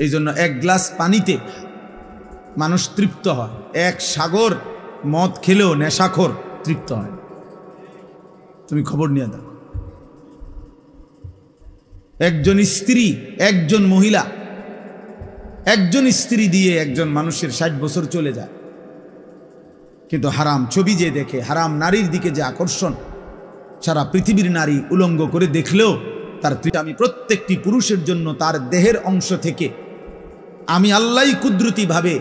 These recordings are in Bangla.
এই জন্য এক গ্লাস পানিতে মানুষ তৃপ্ত হয়, এক সাগর মদ খেলেও নেশাখোর তৃপ্ত হয়। তুমি খবর নিয়ে দেখো, একজন স্ত্রী, একজন মহিলা, একজন স্ত্রী দিয়ে একজন মানুষের 60 বছর চলে যায়, কিন্তু হারাম ছবি যে দেখে, হারাম নারীর দিকে যে আকর্ষণ, সারা পৃথিবীর নারী উলঙ্গ করে দেখলেও তার আমি প্রত্যেকটি পুরুষের জন্য তার দেহের অংশ থেকে আমি আল্লাহ কুদরতি ভাবে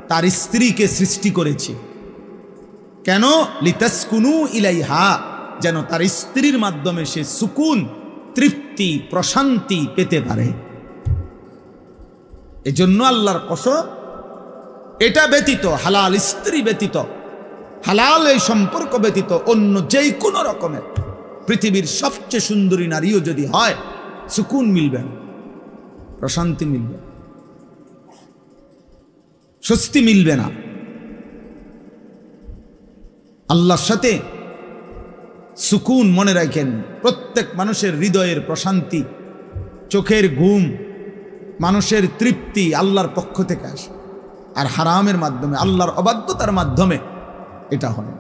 তার স্ত্রীকে সৃষ্টি করেছি। কেন? লিতাসকুনু ইলাইহা, যেন তার স্ত্রীর মাধ্যমে সে সুকুন, তৃপ্তি, প্রশান্তি পেতে পারে। এজন্য আল্লাহর কসম, এটা ব্যতীত, হালাল স্ত্রী ব্যতীত, হালাল এই সম্পর্ক ব্যতীত অন্য যেই কোনো রকমের পৃথিবীর সবচেয়ে সুন্দরী নারীও যদি হয়, সুকুন মিলবে না, প্রশান্তি মিলবে, স্বস্তি মিলবে না। আল্লাহর সাথে সুকুন, মনে রাখেন, প্রত্যেক মানুষের হৃদয়ের প্রশান্তি, চোখের ঘুম, মানুষের তৃপ্তি আল্লাহর পক্ষ থেকে আসে। আর হারামের মাধ্যমে, আল্লাহর অবাধ্যতার মাধ্যমে এটা হয়।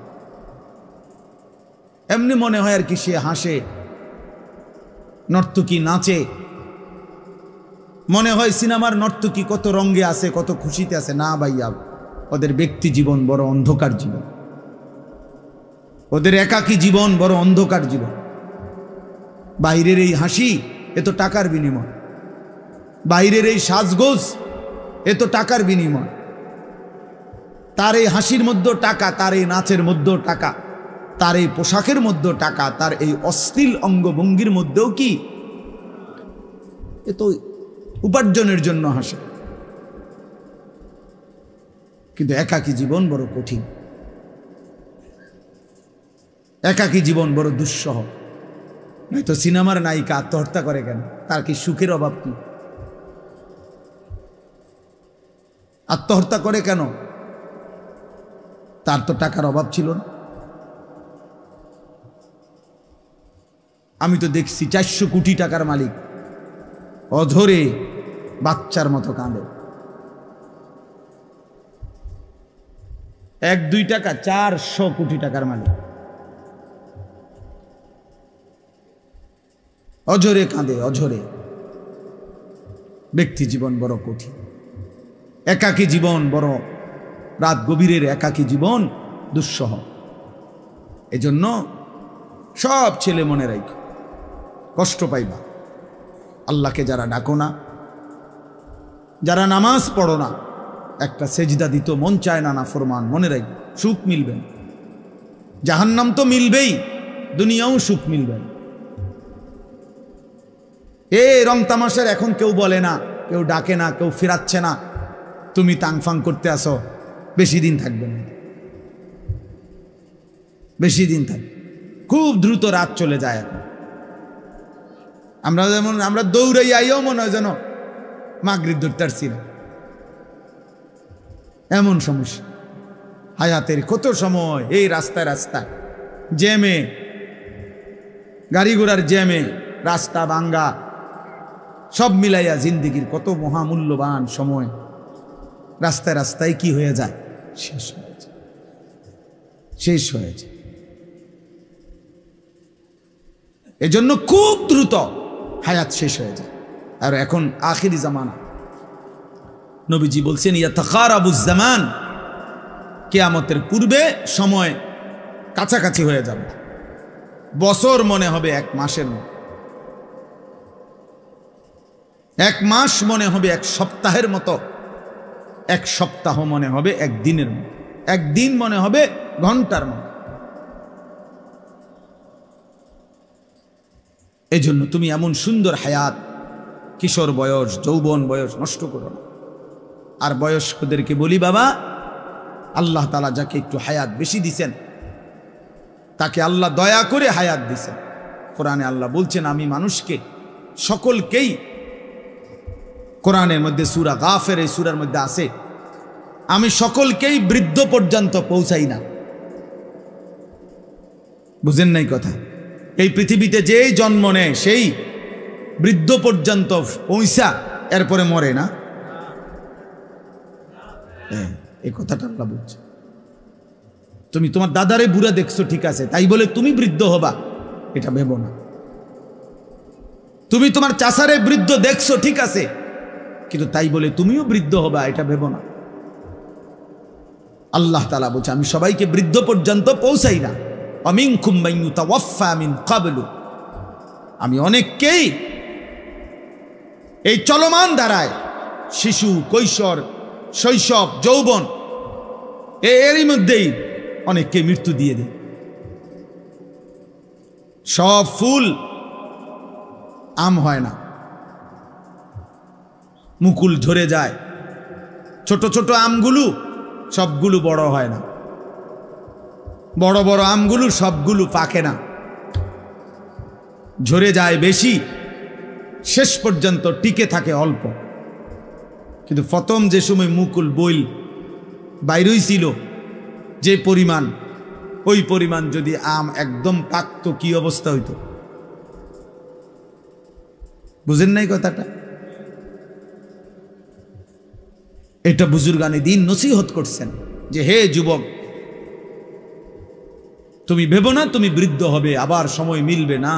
এমনি মনে হয় আর কি সে হাসে, নর্তকী নাচে, মনে হয় সিনেমার নর্তকী কত রঙে আছে, কত খুশিতে আছে। না ভাইয়া, ওদের ব্যক্তি জীবন বড় অন্ধকার জীবন, ওদের একাকী জীবন বড় অন্ধকার জীবন। বাইরের এই হাসি এ তো টাকার বিনিময়, বাইরের এই সাজগোজ এ তো টাকার বিনিময়। তার এই হাসির মধ্যেও টাকা, তার এই নাচের মধ্যেও টাকা, তার এই পোশাকের মধ্যেও টাকা, তার এই অশ্লীল অঙ্গভঙ্গির মধ্যেও কি, এ তো উপার্জনের জন্য হাসে। কিন্তু একাকী জীবন বড় কঠিন, একাকী জীবন বড় দুঃসহ। নয়তো সিনেমার নায়িকা আত্মহত্যা করে কেন? তার কি সুখের অভাব কি? আত্মহত্যা করে কেন? তার তো টাকার অভাব ছিল না। আমি তো দেখছি 400 কোটি টাকার মালিক অধরে বাচ্চার মতো কাঁদে। 1-2 টাকা, 400 কোটি টাকার মালিক অঝরে কাঁদে, অঝরে। ব্যক্তি জীবন বড় কঠিন, একাকী জীবন বড়, রাত গভীরের একাকী জীবন দুঃসহ। এজন্য সব ছেলে মনে রাখো, কষ্ট পাইবা। আল্লাহকে যারা ডাকো না, যারা নামাজ পড়ো না, একটা সেজদা দিত মন চায় না, নাফরমান, মনে রাখো সুখ মিলবে না। জাহান্নাম তো মিলবেই, দুনিয়াও সুখ মিলবে না। রং তামাশার এখন কেউ বলে না, কেউ ডাকে না, কেউ ফেরাচ্ছে না। তুমি তাংফাং করতে আসো, বেশি দিন থাকবে না, বেশি দিন থাকবে। খুব দ্রুত রাত চলে যায়। এখন আমরা দৌড়াই আইও মনে হয় যেন মাগরিব ধরতে পারছি না, এমন সমস্যা। হায়াতের কত সময় এই রাস্তায় রাস্তায় জ্যামে, গাড়ি ঘোড়ার জ্যামে, রাস্তা ভাঙ্গা, সব মিলাইয়া জিন্দিগির কত মহামূল্যবান সময় রাস্তায় রাস্তায় কি হয়ে যায়, শেষ হয়ে যায়, শেষ হয়ে যায়। এজন্য খুব দ্রুত হায়াত শেষ হয়ে যায়। আর এখন আখিরি জামানা, নবীজি বলছেন ইয়াতাকারাবুজ জামান, কিয়ামতের পূর্বে সময় কাছাকাছি হয়ে যাবে। বছর মনে হবে 1 মাসের মতো, 1 মাস মনে হবে 1 সপ্তাহের মতো, 1 সপ্তাহ মনে হবে 1 দিনের মতো, 1 দিন মনে হবে ঘন্টার মতো। এজন্য তুমি এমন সুন্দর হায়াত, কিশোর বয়স, যৌবন বয়স নষ্ট করো না। আর বয়স্কদেরকে বলি, বাবা, আল্লাহ তাআলা যাকে একটু হায়াত বেশি দিছেন, তাকে আল্লাহ দয়া করে হায়াত দিছেন। কোরআনে আল্লাহ বলছেন, আমি মানুষকে সকলকেই, কোরআনের মধ্যে সূরা গাফির, এই সূরার মধ্যে আছে, আমি সকলকেই বৃদ্ধ পর্যন্ত পৌঁছাই না। বুঝেন নাই কথা? এই পৃথিবীতে যেই জন্ম নেয় সেই বৃদ্ধ পর্যন্ত পৌঁছা এরপরে মরে না? এই কথাটা আল্লাহ বলছে। তুমি তোমার দাদারে বুড়া দেখছো ঠিক আছে, তাই বলে তুমি বৃদ্ধ হবা এটা ভেবো না। তুমি তোমার চাচারে বৃদ্ধ দেখছো ঠিক আছে, কিন্তু তাই বলে তুমিও বৃদ্ধ হবা এটা ভেবো না। আল্লাহ তাআলা বলছে আমি সবাইকে বৃদ্ধ পর্যন্ত পৌঁছাই না। আমিনকুম মান ইউতাওয়াফা মিন ক্বাবলু, আমি অনেককেই এই চলমান ধারায় শিশু, কৈশোর, শৈশব, যৌবন এরই মধ্যেই অনেককে মৃত্যু দিয়ে দেয়। সব ফুল আম হয় না, মুকুল ঝরে যায়। ছোট ছোট আমগুলো সবগুলো বড় হয় না, বড় বড় আমগুলো সবগুলো পাকে না, ঝরে যায় বেশি, শেষ পর্যন্ত টিকে থাকে অল্প। কিন্তু প্রথম যে সময় মুকুল বইল বাইরই ছিল যে পরিমাণ, ওই পরিমাণ যদি আম একদম পাকতো কি অবস্থা হইতো? বুঝেন নাই কথাটা? এটা বুজুর্গানে দিন নসিহত করছেন যে হে যুবক, তুমি ভেবো না তুমি বৃদ্ধ হবে আবার সময় মিলবে না।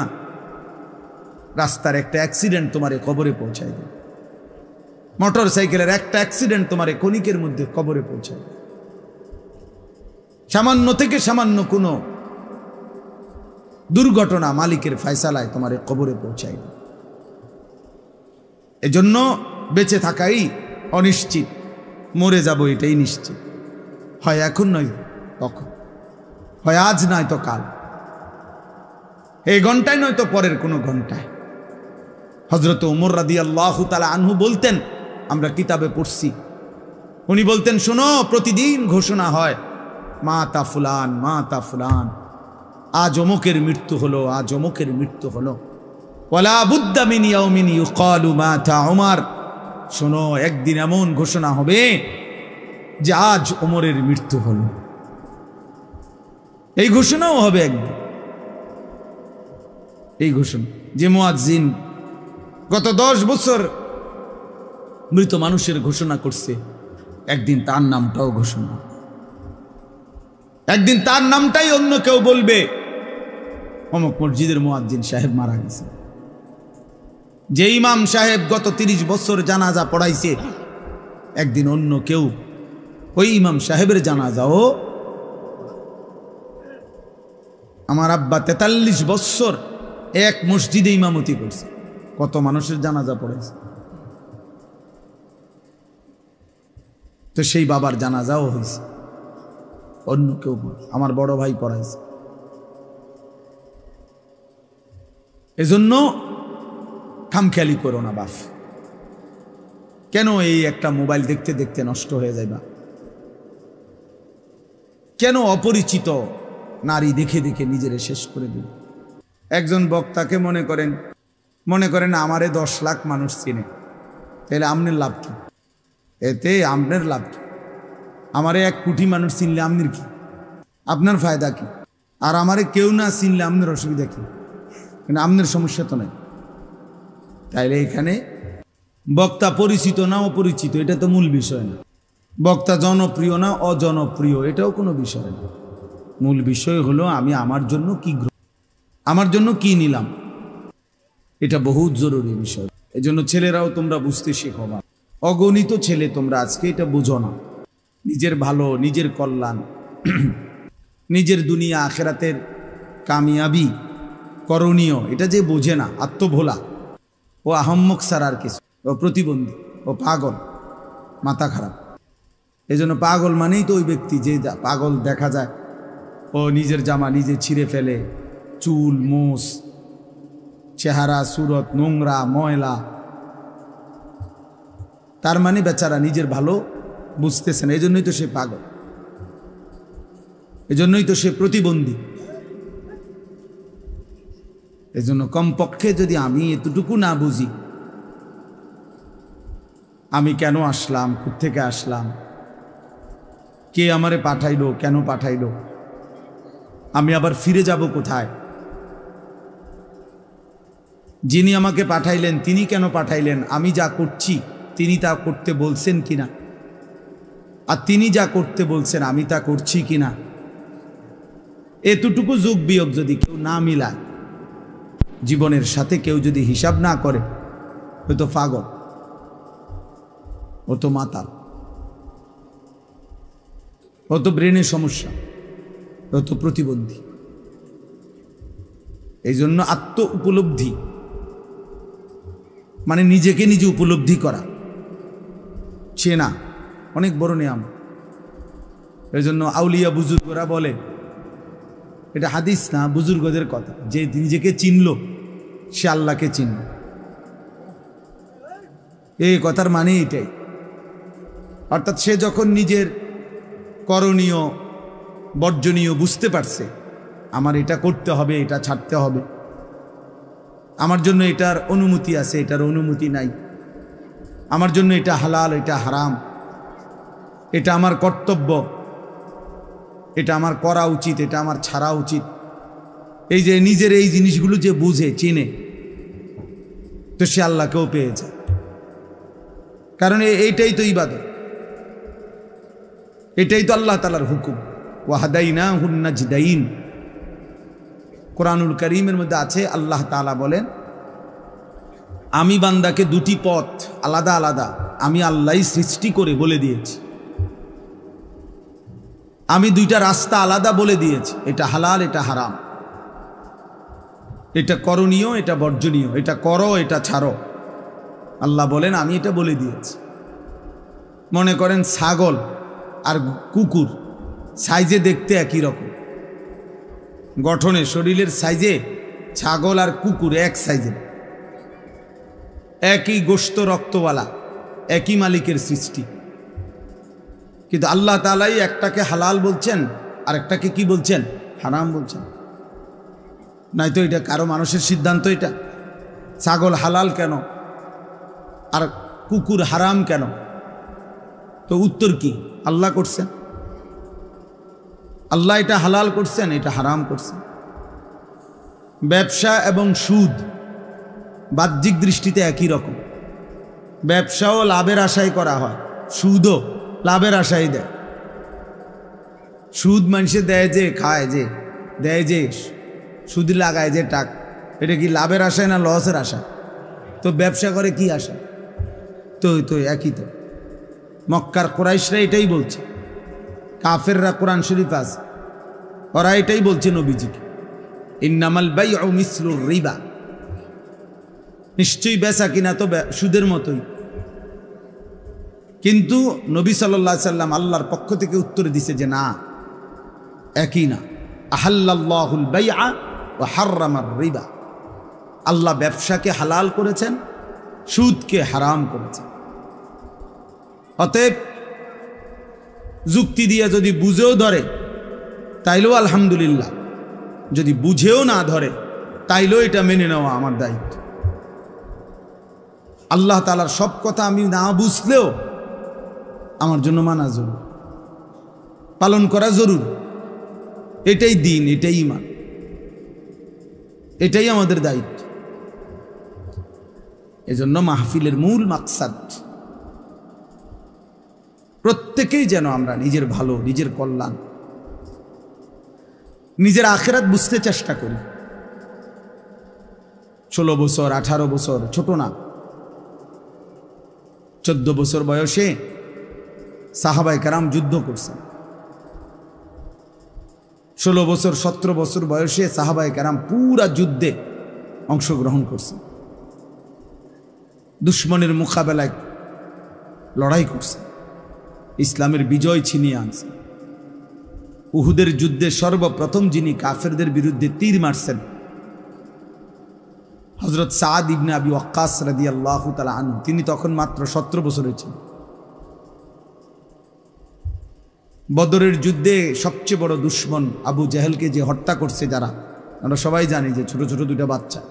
রাস্তার একটা অ্যাক্সিডেন্ট তোমারে কবরে পৌঁছায় দেবে, মোটর সাইকেলের একটা অ্যাক্সিডেন্ট তোমারে ক্ষণিকের মধ্যে কবরে পৌঁছায় দেবে। সামান্য থেকে সামান্য কোনো দুর্ঘটনা মালিকের ফয়সালায় তোমারে কবরে পৌঁছায় দেবে। এজন্য বেঁচে থাকাই অনিশ্চিত, মরে যাব এটাই নিশ্চিত। হয় এখন নয় তখন, হয় আজ নয় তো কাল, এই ঘন্টায় নয় তো পরের কোনো ঘন্টায়। হযরত ওমর রাদিয়াল্লাহু তাআলা আনহু বলতেন, আমরা কিতাবে পড়ছি, উনি বলতেন শোনো, প্রতিদিন ঘোষণা হয় মাতা ফুলান, মাতা ফুলান, আজ অমুকের মৃত্যু হলো, আজ অমুকের মৃত্যু হলো। ওয়ালা বুদ্দা মিন ইয়াউমিন ইউকালু মাতা ওমর, শোনো একদিন এমন ঘোষণা হবে যে আজ ওমরের মৃত্যু হলো। এই ঘোষণাও হবে একদিন। এই ঘোষণা যে মুয়াজ্জিন গত 10 বছর মৃত মানুষের ঘোষণা করছে, একদিন তার নামটাও ঘোষণা, একদিন তার নামটাই অন্য কেউ বলবে অমুক মসজিদের মুয়াজ্জিন সাহেব মারা গেছে। যে ইমাম সাহেব গত 30 বছর জানাজা পড়াইছে, একদিন অন্য কেউ ওই ইমাম সাহেবের জানাজাও। আমার আব্বা 43 বছর এক মসজিদে ইমামতি করছে, কত মানুষের জানাজা পড়াইছে। তো সেই বাবার জানাজাও হয়েছে, অন্য কেউ, আমার বড় ভাই পড়াইছে। এজন্য খামখেয়ালি করো না বাপ। কেন এই একটা মোবাইল দেখতে দেখতে নষ্ট হয়ে যাইবা? কেন অপরিচিত নারী দেখে দেখে নিজেরে শেষ করে দিবে? একজন বক্তাকে মনে করেন আমারে 10 লাখ মানুষ চিনে, তাহলে আপনার লাভ কি? এতে আপনার লাভ কি? আমারে 1 কোটি মানুষ চিনলে আপনার কি? আপনার ফায়দা কি? আর আমারে কেউ না চিনলে আপনার অসুবিধা কি? কিন্তু আপনার সমস্যা তো নাই। তাইলে এখানে বক্তা পরিচিত না অপরিচিত এটা তো মূল বিষয় না, বক্তা জনপ্রিয় না অজনপ্রিয় এটাও কোনো বিষয় না। মূল বিষয় হলো আমি আমার জন্য কি আমার জন্য কি নিলাম, এটা বহুত জরুরি বিষয়। এজন্য ছেলেরাও তোমরা বুঝতে শেখো। অগণিত ছেলে তোমরা আজকে এটা বুঝো না, নিজের ভালো, নিজের কল্যাণ, নিজের দুনিয়া আখেরাতের কামিয়াবি করণীয় এটা যে বোঝে না, আত্মভোলা, ও আহম্মক ছাড়া আর কিছু, ও প্রতিবন্ধী, ও পাগল, মাথা খারাপ। এজন্য পাগল মানেই তো ওই ব্যক্তি যে পাগল দেখা যায়, ও নিজের জামা নিজে ছিঁড়ে ফেলে, চুল মোষ, চেহারা সুরত নোংরা ময়লা, তার মানে বেচারা নিজের ভালো বুঝতেছে না, এজন্যই তো সে পাগল, এজন্যই তো সে প্রতিবন্ধী। এজন্য কমপক্ষে যদি আমি এতটুকু না বুঝি, আমি কেন আসলাম, কোত্থেকে আসলাম, কে আমারে পাঠাইলো, কেন পাঠাইলো, আমি আবার ফিরে যাব কোথায়, যিনি আমাকে পাঠাইলেন তিনি কেন পাঠাইলেন, আমি যা করছি তিনি তা করতে বলছেন কিনা, আর তিনি যা করতে বলছেন আমি তা করছি কিনা। এতটুকু যোগ বিয়োগ যদি কেউ না মিলায়, জীবনের সাথে কেউ যদি হিসাব না করে, হয়তো পাগল, ও তো মাতাল, ও তো ব্রেনের সমস্যা, ও তো প্রতিবন্ধী। এই জন্য আত্ম উপলব্ধি মানে নিজেকে নিজে উপলব্ধি করা, চেনা অনেক বড় নিয়ম। এই জন্য আউলিয়া বুজুর্গরা বলে, এটা হাদিস না, বুজুর্গদের কথা, যে নিজেকে চিনল সে আল্লাহকে চিনল। এই কথার মানে এটাই। অর্থাৎ সে যখন নিজের করণীয় বর্জনীয় বুঝতে পারছে, আমার এটা করতে হবে, এটা ছাড়তে হবে, আমার জন্য এটার অনুমতি আছে, এটার অনুমতি নাই, আমার জন্য এটা হালাল, এটা হারাম, এটা আমার কর্তব্য, এটা আমার করা উচিত, এটা আমার ছাড়া উচিত। এই যে নিজের এই জিনিসগুলো যে বুঝে চিনে, তো সে আল্লাহকেও পেয়ে যায়। কারণ এইটাই তো ইবাদত, এটাই তো আল্লাহ তাআলার হুকুম। ওয়াহাদাইনাহুন নাজদাইন, কোরআনুল কারীমের মধ্যে আছে, আল্লাহ তাআলা বলেন, আমি বান্দাকে দুটি পথ আলাদা আলাদা আমি আল্লাহই সৃষ্টি করে বলে দিয়েছি। আমি দুইটা রাস্তা আলাদা বলে দিয়েছি, এটা হালাল, এটা হারাম, এটা করণীয়, এটা বর্জনীয়, এটা করো, এটা ছাড়ো। আল্লাহ বলেন আমি এটা বলে দিয়েছি। মনে করেন ছাগল আর কুকুর সাইজে দেখতে একই রকম, গঠনে শরীরের সাইজে ছাগল আর কুকুর এক সাইজে, একই গোশত রক্তওয়ালা, একই মালিকের সৃষ্টি। কিন্তু আল্লাহ তাআলাই একটাকে হালাল বলছেন আর একটাকে কি বলছেন, হারাম বলছেন। নাই তো এটা কারো মানুষের সিদ্ধান্ত। এটা ছাগল হালাল কেন আর কুকুর হারাম কেন? তো উত্তর কি? আল্লাহ করছেন। আল্লাহ এটা হালাল করছেন, এটা হারাম করছেন। ব্যবসা এবং সুদ বাহ্যিক দৃষ্টিতে একই রকম। ব্যবসাও লাভের আশায় করা হয়, সুদও লাভের আশায় দেয়। সুদ মানুষে দেয় যে, খায় যে, দেয় যে, সুদ লাগায় যে টাকা, এটা কি লাভের আশায় না লসের আশা? তো ব্যবসা করে কি আশা? তো একই তো। মক্কার কুরাইশরা এটাই বলছে, কাফেররা কোরআন শরীফ আছে, ওরা এটাই বলছে নবীজিকে, ইন্নামাল বাইউ মিসলুর রিবা, নিশ্চয়ই বেচা কিনা তো সুদের মতোই। কিন্তু নবী সাল্লাল্লাহু আলাইহি সাল্লাম আল্লাহর পক্ষ থেকে উত্তর দিছে যে না, একই না। আহাল্লাল্লাহুল বাইআ ওয়া হাররামার রিবা, আল্লাহ ব্যবসাকে হালাল করেছেন, সুদকে হারাম করেছেন। অতএব যুক্তি দিয়ে যদি বুঝেও ধরে তাইলেও আলহামদুলিল্লাহ, যদি বুঝেও না ধরে তাইলেও এটা মেনে নেওয়া আমার দায়িত্ব। আল্লাহ তাআলার সব কথা আমি না বুঝলেও আমার জন্য মানা জরুরি, পালন করা জরুরি। এটাই দিন, এটাই ঈমান, এটাই আমাদের দায়িত্ব। এজন্য মাহফিলের মূল মাকসাদ প্রত্যেকেই যেন আমরা নিজের ভালো, নিজের কল্যাণ, নিজের আখিরাত বুঝতে চেষ্টা করি। 16 বছর 18 বছর ছোট না, 14 বছর বয়সে সাহাবায়ে কেরাম যুদ্ধ করছেন। 16 বছর 17 বছর বয়সে সাহাবায়ে কেরাম পুরা যুদ্ধে অংশগ্রহণ করছেন, দুশ্মনের মোকাবেলায় লড়াই করছেন, ইসলামের বিজয় ছিনিয়ে আনছেন। উহুদের যুদ্ধে সর্বপ্রথম যিনি কাফেরদের বিরুদ্ধে তীর মারছেন, হযরত সাদ ইবনে আবি ওয়াক্কাস রাদিয়াল্লাহু তাআলা আনহু, তিনি তখন মাত্র 17 বছরের ছিলেন। বদরের যুদ্ধে সবচেয়ে বড় দুশ্মন আবু জাহেলকে যে হত্যা করছে, যারা আমরা সবাই জানি যে ছোট ছোট দুইটা বাচ্চা,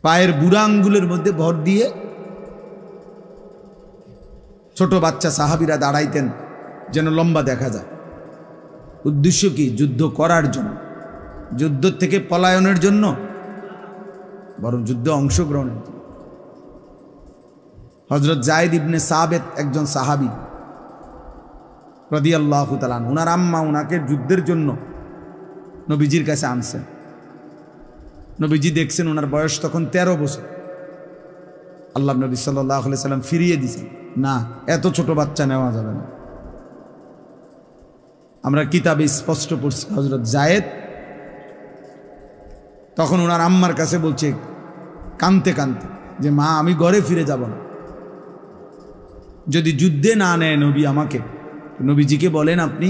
পায়ের বুড়া আঙ্গুলের মধ্যে ভর দিয়ে ছোট বাচ্চা সাহাবীরা দাঁড়াইতেন যেন লম্বা দেখা যায়। উদ্দেশ্য কি? যুদ্ধ করার জন্য। যুদ্ধ থেকে পলায়নের জন্য, বরং যুদ্ধে অংশগ্রহণের জন্য। হযরত যায়েদ ইবনে সাবিত একজন সাহাবী রাদিয়াল্লাহু তাআলা, ওনার আম্মা ওনাকে যুদ্ধের জন্য নবীজির কাছে আনছেন। নবীজি দেখছেন ওনার বয়স তখন 13 বছর। আল্লাহ নবী সাল্লাল্লাহু আলাইহি সাল্লাম ফিরিয়ে দিয়েছেন, না, এত ছোট বাচ্চা নেওয়া যাবে না। আমরা কিতাবে স্পষ্ট পড়ছি হযরত যায়েদ তখন ওনার আম্মার কাছে বলছে কাঁদতে কাঁদতে যে মা, আমি ঘরে ফিরে যাব না, যদি যুদ্ধে না নেয় নবী আমাকে। নবীজিকে বলেন আপনি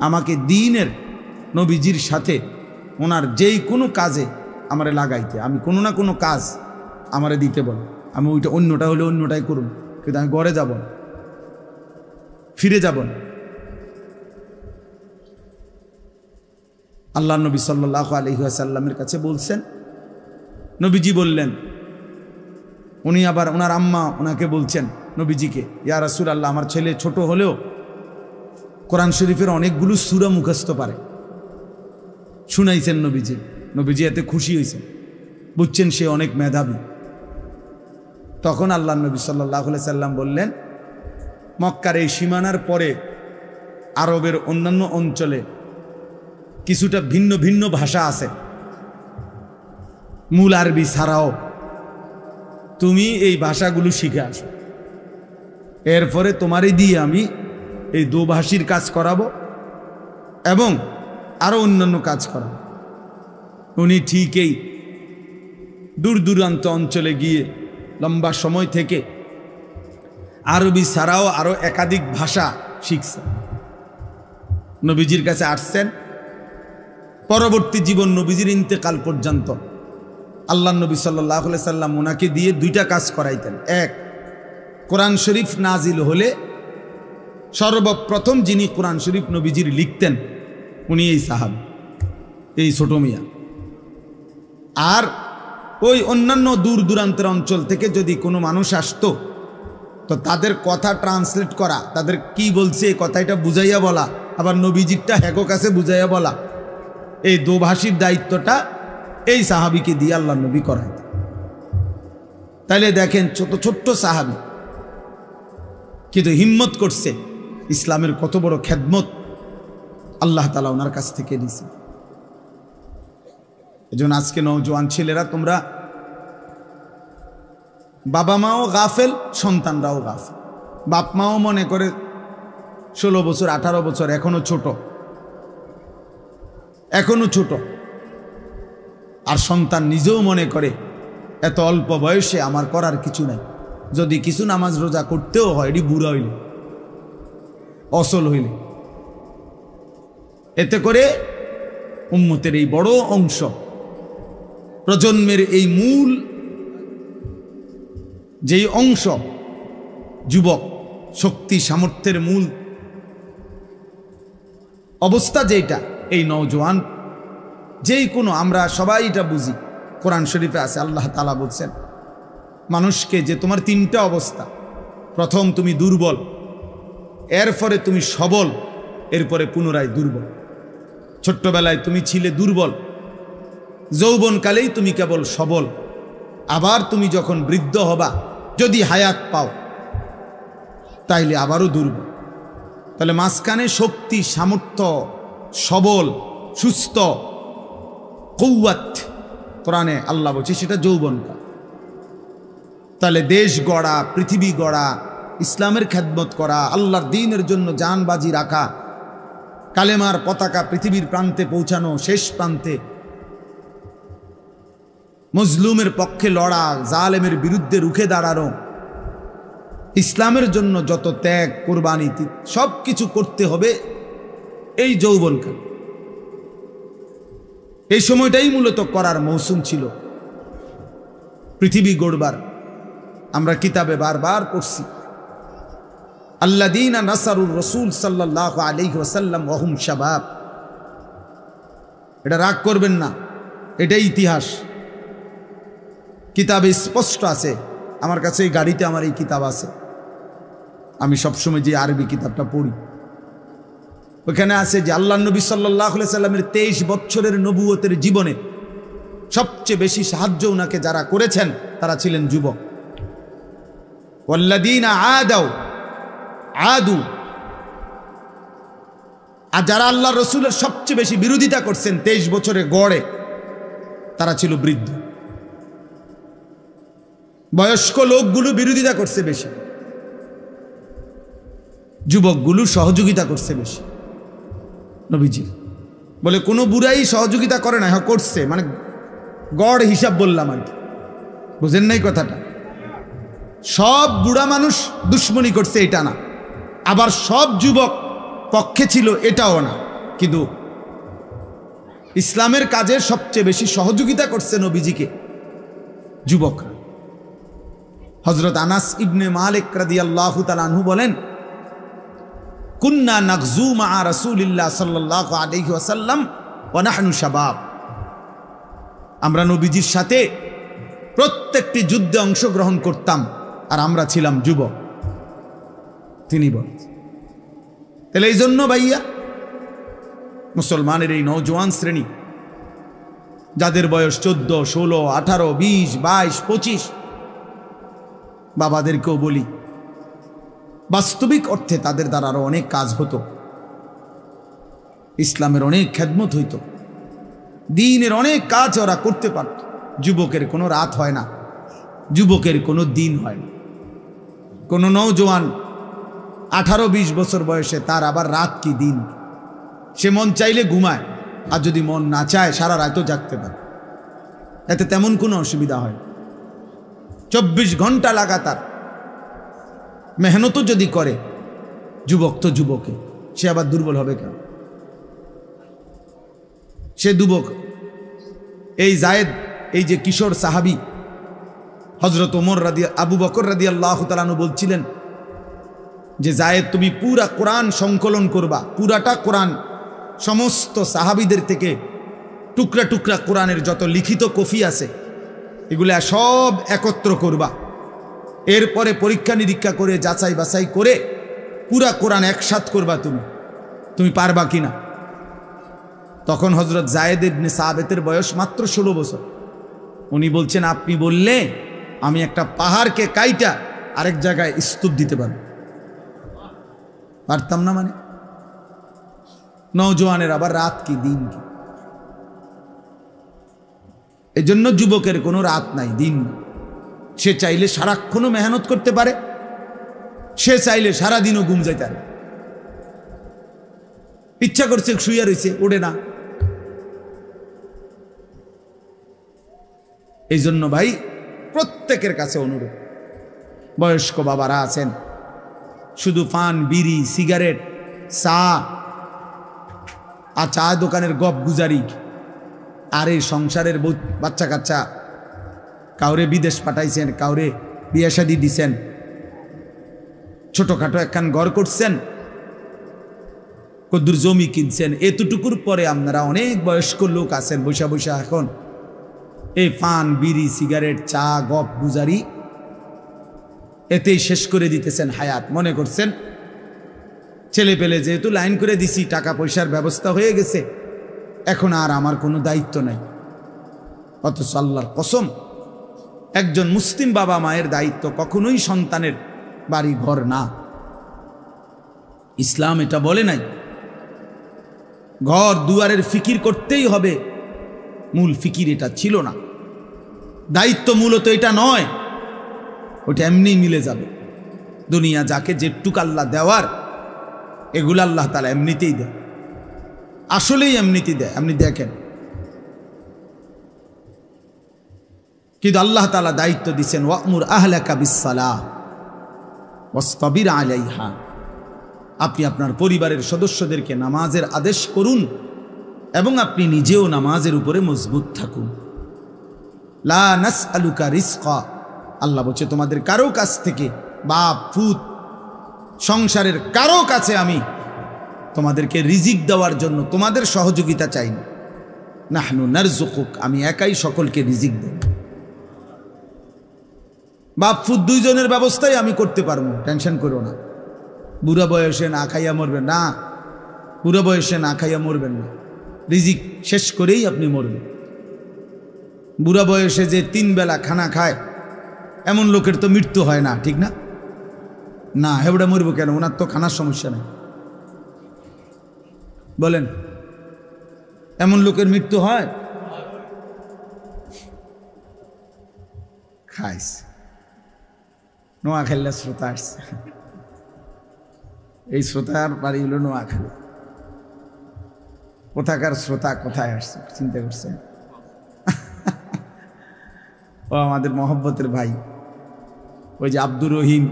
আমাকে দ্বীনের নবীজির সাথে ওনার যেই কোনো কাজে আমারে লাগাইতে, আমি কোনো না কোনো কাজ আমারে দিতে বল, আমি ওইটা অন্যটা হলে অন্যটাই করুন, কিন্তু আমি ঘরে যাব না, ফিরে যাব না। আল্লাহ নবী সাল্লাল্লাহু আলাইহি ওয়াসাল্লামের কাছে বলছেন, নবীজি বললেন, উনি আবার ওনার আম্মা ওনাকে বলছেন নবীজিকে, ইয়া রাসূলুল্লাহ, আমার ছেলে ছোট হলেও কোরআন শরীফের অনেকগুলো সূরা মুখস্থ পারে। শুনাইছেন নবীজি, নবীজি এতে খুশি হয়েছেন, বুঝছেন সে অনেক মেধাবী। তখন আল্লাহ নবী সাল্লাল্লাহু আলাইহি সাল্লাম বললেন, মক্কার এই সীমানার পরে আরবের অন্যান্য অঞ্চলে কিছুটা ভিন্ন ভিন্ন ভাষা আছে, মূল আরবি ছাড়াও তুমি এই ভাষাগুলো শিখে আসো, এরপরে তোমারই দিয়ে আমি এই দোভাষীর কাজ করাবো এবং আরো অন্যান্য কাজ করাবো। উনি ঠিকই দূর দূরান্ত অঞ্চলে গিয়ে লম্বা সময় থেকে আরবি ছাড়াও আরো একাধিক ভাষা শিখছেন, নবীজির কাছে আসছেন। পরবর্তী জীবন নবীজির ইন্তেকাল পর্যন্ত আল্লাহ নবী সাল্লাল্লাহু আলাইহি সাল্লাম ওনাকে দিয়ে দুইটা কাজ করাইতেন। এক, কোরআন শরীফ নাজিল হলে সর্বপ্রথম যিনি কোরআন শরীফ নবীজির লিখতেন উনি এই সাহাবী, এই ছোট মিয়া। আর ওই অন্যান্য দূর দূরান্তের অঞ্চল থেকে যদি কোনো মানুষ আসতো তো তাদের কথা ট্রান্সলেট করা, তাদের কি বলছে এই কথাটা বুঝাইয়া বলা, আবার নবীজিরটা হ্যাগো কাছে বুঝাইয়া বলা, এই দোভাষীর দায়িত্বটা এই সাহাবীকে দিয়ে আল্লাহ নবী করাইতেন। তাইলে দেখেন ছোট্ট সাহাবী কিন্তু হিম্মত করছে, ইসলামের কত বড় খেদমত আল্লাহ তাআলা ওনার কাছ থেকে নিয়েছে। এজন্য আজকে নওজোয়ান ছেলেরা, তোমরা বাবা মাও গাফেল, সন্তানরাও গাফেল। বাপ মাও মনে করে 16 বছর 18 বছর এখনো ছোট, আর সন্তান নিজেও মনে করে এত অল্প বয়সে আমার করার কিছু নাই, যদি কিছু নামাজ রোজা করতেও হয় এটি বুড়া হইলে, অসল হইলে। এতে করে উম্মতের এই বড় অংশ, প্রজন্মের এই মূল যেই অংশ যুবক শক্তি সামর্থ্যের মূল অবস্থা যেটা, এই নওজোয়ান যেই কোনো, আমরা সবাই এটা বুঝি, কোরআন শরীফে আছে আল্লাহ তাআলা বলছেন মানুষকে যে তোমার 3টা অবস্থা, প্রথম তুমি দুর্বল, এরপরে তুমি সবল, এরপরে পুনরায় দুর্বল। ছোট্টবেলায় তুমি ছিলে দুর্বল, যৌবনকালেই তুমি কেবল সবল, আবার তুমি যখন বৃদ্ধ হবা, যদি হায়াত পাও, তাইলে আবারও দুর্বল। তাহলে মাঝখানে শক্তি সামর্থ্য, সবল সুস্থ কওয়াত কোরআনে আল্লাহ বলছে সেটা যৌবনকাল। তাহলে দেশ গড়া, পৃথিবী গড়া, ইসলামের খেদমত করা, আল্লাহর দ্বীনের জন্য জান বাজি রাখা, কালেমার পতাকা পৃথিবীর প্রান্তে পৌঁছানো, শেষ প্রান্তে মজলুমের পক্ষে লড়া, জালেমের বিরুদ্ধে রুখে দাঁড়ানো, ইসলামের জন্য যত ত্যাগ কোরবানি সব কিছু করতে হবে এই যৌবনকাল। এই সময়টাই মূলত করার মৌসুম ছিল পৃথিবী গড়বার। আমরা কিতাবে বারবার পড়ছি, আল্লাযীনা নাসারুর রাসূল সাল্লাল্লাহু আলাইহি ওয়াসাল্লাম ওয়া হুম শাবাব। এটা রাগ করবেন না, এটাই ইতিহাস, কিতাবে স্পষ্ট আছে। আমার কাছে এই গাড়িতে আমার এই কিতাব আছে, আমি সবসময় যে আরবি কিতাবটা পড়ি, ওখানে আছে যে আল্লাহ নবী সাল্লাল্লাহু আলাইহি সাল্লামের 23 বছরের নবুয়তের জীবনে সবচেয়ে বেশি সাহায্য ওনাকে যারা করেছেন তারা ছিলেন যুবক। ওয়াল্লাযীনা আদু, আর যারা আল্লাহ রসুলের সবচেয়ে বেশি বিরোধিতা করছেন 23 বছরে গড়ে, তারা ছিল বৃদ্ধ। বয়স্ক লোকগুলো বিরোধিতা করছে বেশি, যুবকগুলো সহযোগিতা করছে বেশি। নবীজি বলে কোনো বুড়াই সহযোগিতা করে না, হ্যাঁ করছে, মানে গড় হিসাব বললাম আর কি, বুঝেন নাই কথাটা। সব বুড়া মানুষ দুশ্মনী করছে এটা না, আবার সব যুবক পক্ষে ছিল এটাও না, কিন্তু ইসলামের কাজে সবচেয়ে বেশি সহযোগিতা করছে নবীজিকে যুবকরা। হযরত আনাস ইবনে মালিক রাদিয়াল্লাহু তাআলা আনহু বলেন, কুন্না নাগজু মা রাসূলিল্লাহ সাল্লাল্লাহু আলাইহি ওয়াসাল্লাম ওয়া নাহনু শাবাব, আমরা নবীজির সাথে প্রত্যেকটি যুদ্ধে অংশগ্রহণ করতাম আর আমরা ছিলাম যুবক। তিনি বলেন, তাহলে এই জন্য ভাইয়া মুসলমানের এই নওজোয়ান শ্রেণী যাদের বয়স 14, 16, 18, 20, 22, 25, বাবাদেরকেও বলি বাস্তবিক অর্থে তাদের দ্বারা আরো অনেক কাজ হতো, ইসলামের অনেক খেদমত হইত, দ্বীনের অনেক কাজ ওরা করতে পারত। যুবকের কোনো রাত হয় না, যুবকের কোনো দিন হয় না। কোনো নওজোয়ান 18-20 বছর বয়সে তার আবার রাত কি দিন, সে মন চাইলে ঘুমায়, আর যদি মন না চায় সারা রাতও জাগতে পারে, এতে তেমন কোনো অসুবিধা হয়। 24 ঘন্টা লাগাতার মেহনতও যদি করে, যুবক তো যুবকে, সে আবার দুর্বল হবে কেন? সে যুবক। এই জায়েদ, এই যে কিশোর সাহাবী হযরত ওমর আবু বকর রাদিয়াল্লাহু তাআলা আনহু বলছিলেন যে জায়েদ তুমি পুরা কোরআন সংকলন করবা, পুরাটা কোরআন, সমস্ত সাহাবীদের থেকে টুকরা টুকরা কোরআনের যত লিখিত কপি আছে এগুলা সব একত্র করবা, এরপরে পরীক্ষা নিরীক্ষা করে যাচাই বাছাই করে পুরা কোরআন একসাথ করবা। তুমি পারবা কিনা? তখন হযরত জায়েদ ইবনে সাবিতের বয়স মাত্র 16 বছর। উনি বলছেন, আপনি বললে আমি একটা পাহাড়কে কাইটা আরেক জায়গায় স্তূপ দিতে পারব। পারতাম না মানে? নওজোয়ানের আবার রাত কি দিন কি? এজন্য যুবকের কোনো রাত নাই, দিন। সে চাইলে সারাক্ষণও মেহনত করতে পারে, সে চাইলে সারাদিনও ঘুম যাইতে পারে। ইচ্ছা করছে শুয়ে রয়েছে, ওঠে না। এই জন্য ভাই প্রত্যেকের কাছে অনুরোধ, বয়স্ক বাবারা আছেন, শুধু পান, বিড়ি, সিগারেট, চা আর চা দোকানের গপ গুজারি, আর এই সংসারের বাচ্চা কাচ্চা, কাউরে বিদেশ পাঠাইছেন, কাউরে বিয়ে শাদী দিছেন, ছোটখাটো একখান ঘর করছেন, কদ্দুর জমি কিনছেন, এতটুকুর পরে আপনারা অনেক বয়স্ক লোক আছেন বৈশা বৈশা এখন এই পান, বিড়ি, সিগারেট, চা, গপ গুজারি, এতেই শেষ করে দিতেছেন হায়াত। মনে করছেন ছেলে পেলে যেহেতু লাইন করে দিছি, টাকা পয়সার ব্যবস্থা হয়ে গেছে, এখন আর আমার কোনো দায়িত্ব নাই। অথচ আল্লাহর কসম, একজন মুসলিম বাবা মায়ের দায়িত্ব কখনোই সন্তানের বাড়ি ঘর না। ইসলাম এটা বলে নাই ঘর দুয়ারের ফিকির করতেই হবে, মূল ফিকির এটা ছিল না। দায়িত্ব মূলত এটা নয়, ওটা এমনিই মিলে যাবে। দুনিয়া যাকে যেটুক আল্লাহ দেওয়ার, এগুলো আল্লাহ তাআলা এমনিতেই দেয়, আসলেই এমনিতেই দেয়। আপনি দেখেন, কিন্তু আল্লাহ তাআলা দায়িত্ব দিচ্ছেন, ওয়া'মুর আহলাকা বিস-সালাহ ওয়াসতাবির আলাইহা, আপনি আপনার পরিবারের সদস্যদেরকে নামাজের আদেশ করুন এবং আপনি নিজেও নামাজের উপরে মজবুত থাকুন। লা নাসআলুকা রিজকা, আল্লাহ বলছে তোমাদের কারো কাছ থেকে, বাপ পুত সংসারের কারো কাছে আমি তোমাদেরকে রিজিক দেওয়ার জন্য তোমাদের সহযোগিতা চাই না। নাহনু নারযুকুক, আমি একাই সকলকে রিজিক দেব। বাপ পুত দুইজনের ব্যবস্থাই আমি করতে পারবো, টেনশন করো না। বুড়া বয়সে না খাইয়া মরবে না, বুড়ো বয়সে না খাইয়া মরবেন না, রিজিক শেষ করেই আপনি মরবেন। বুড়া বয়সে যে 3 বেলা খানা খায় এমন লোকের তো মৃত্যু হয় না, ঠিক না? না, হেবড়া মরবো কেন? ওনার তো খানার সমস্যা নেই। বলেন, এমন লোকের মৃত্যু হয়? খাইস নোয়াখালী শ্রোতা আসছে, এই শ্রোতার বাড়ি হলো নোয়াখালী। কোথাকার শ্রোতা কোথায় আসছে চিন্তা করছেন? ও আমাদের মহব্বতের ভাই, ওই যে আব্দুর রহিম।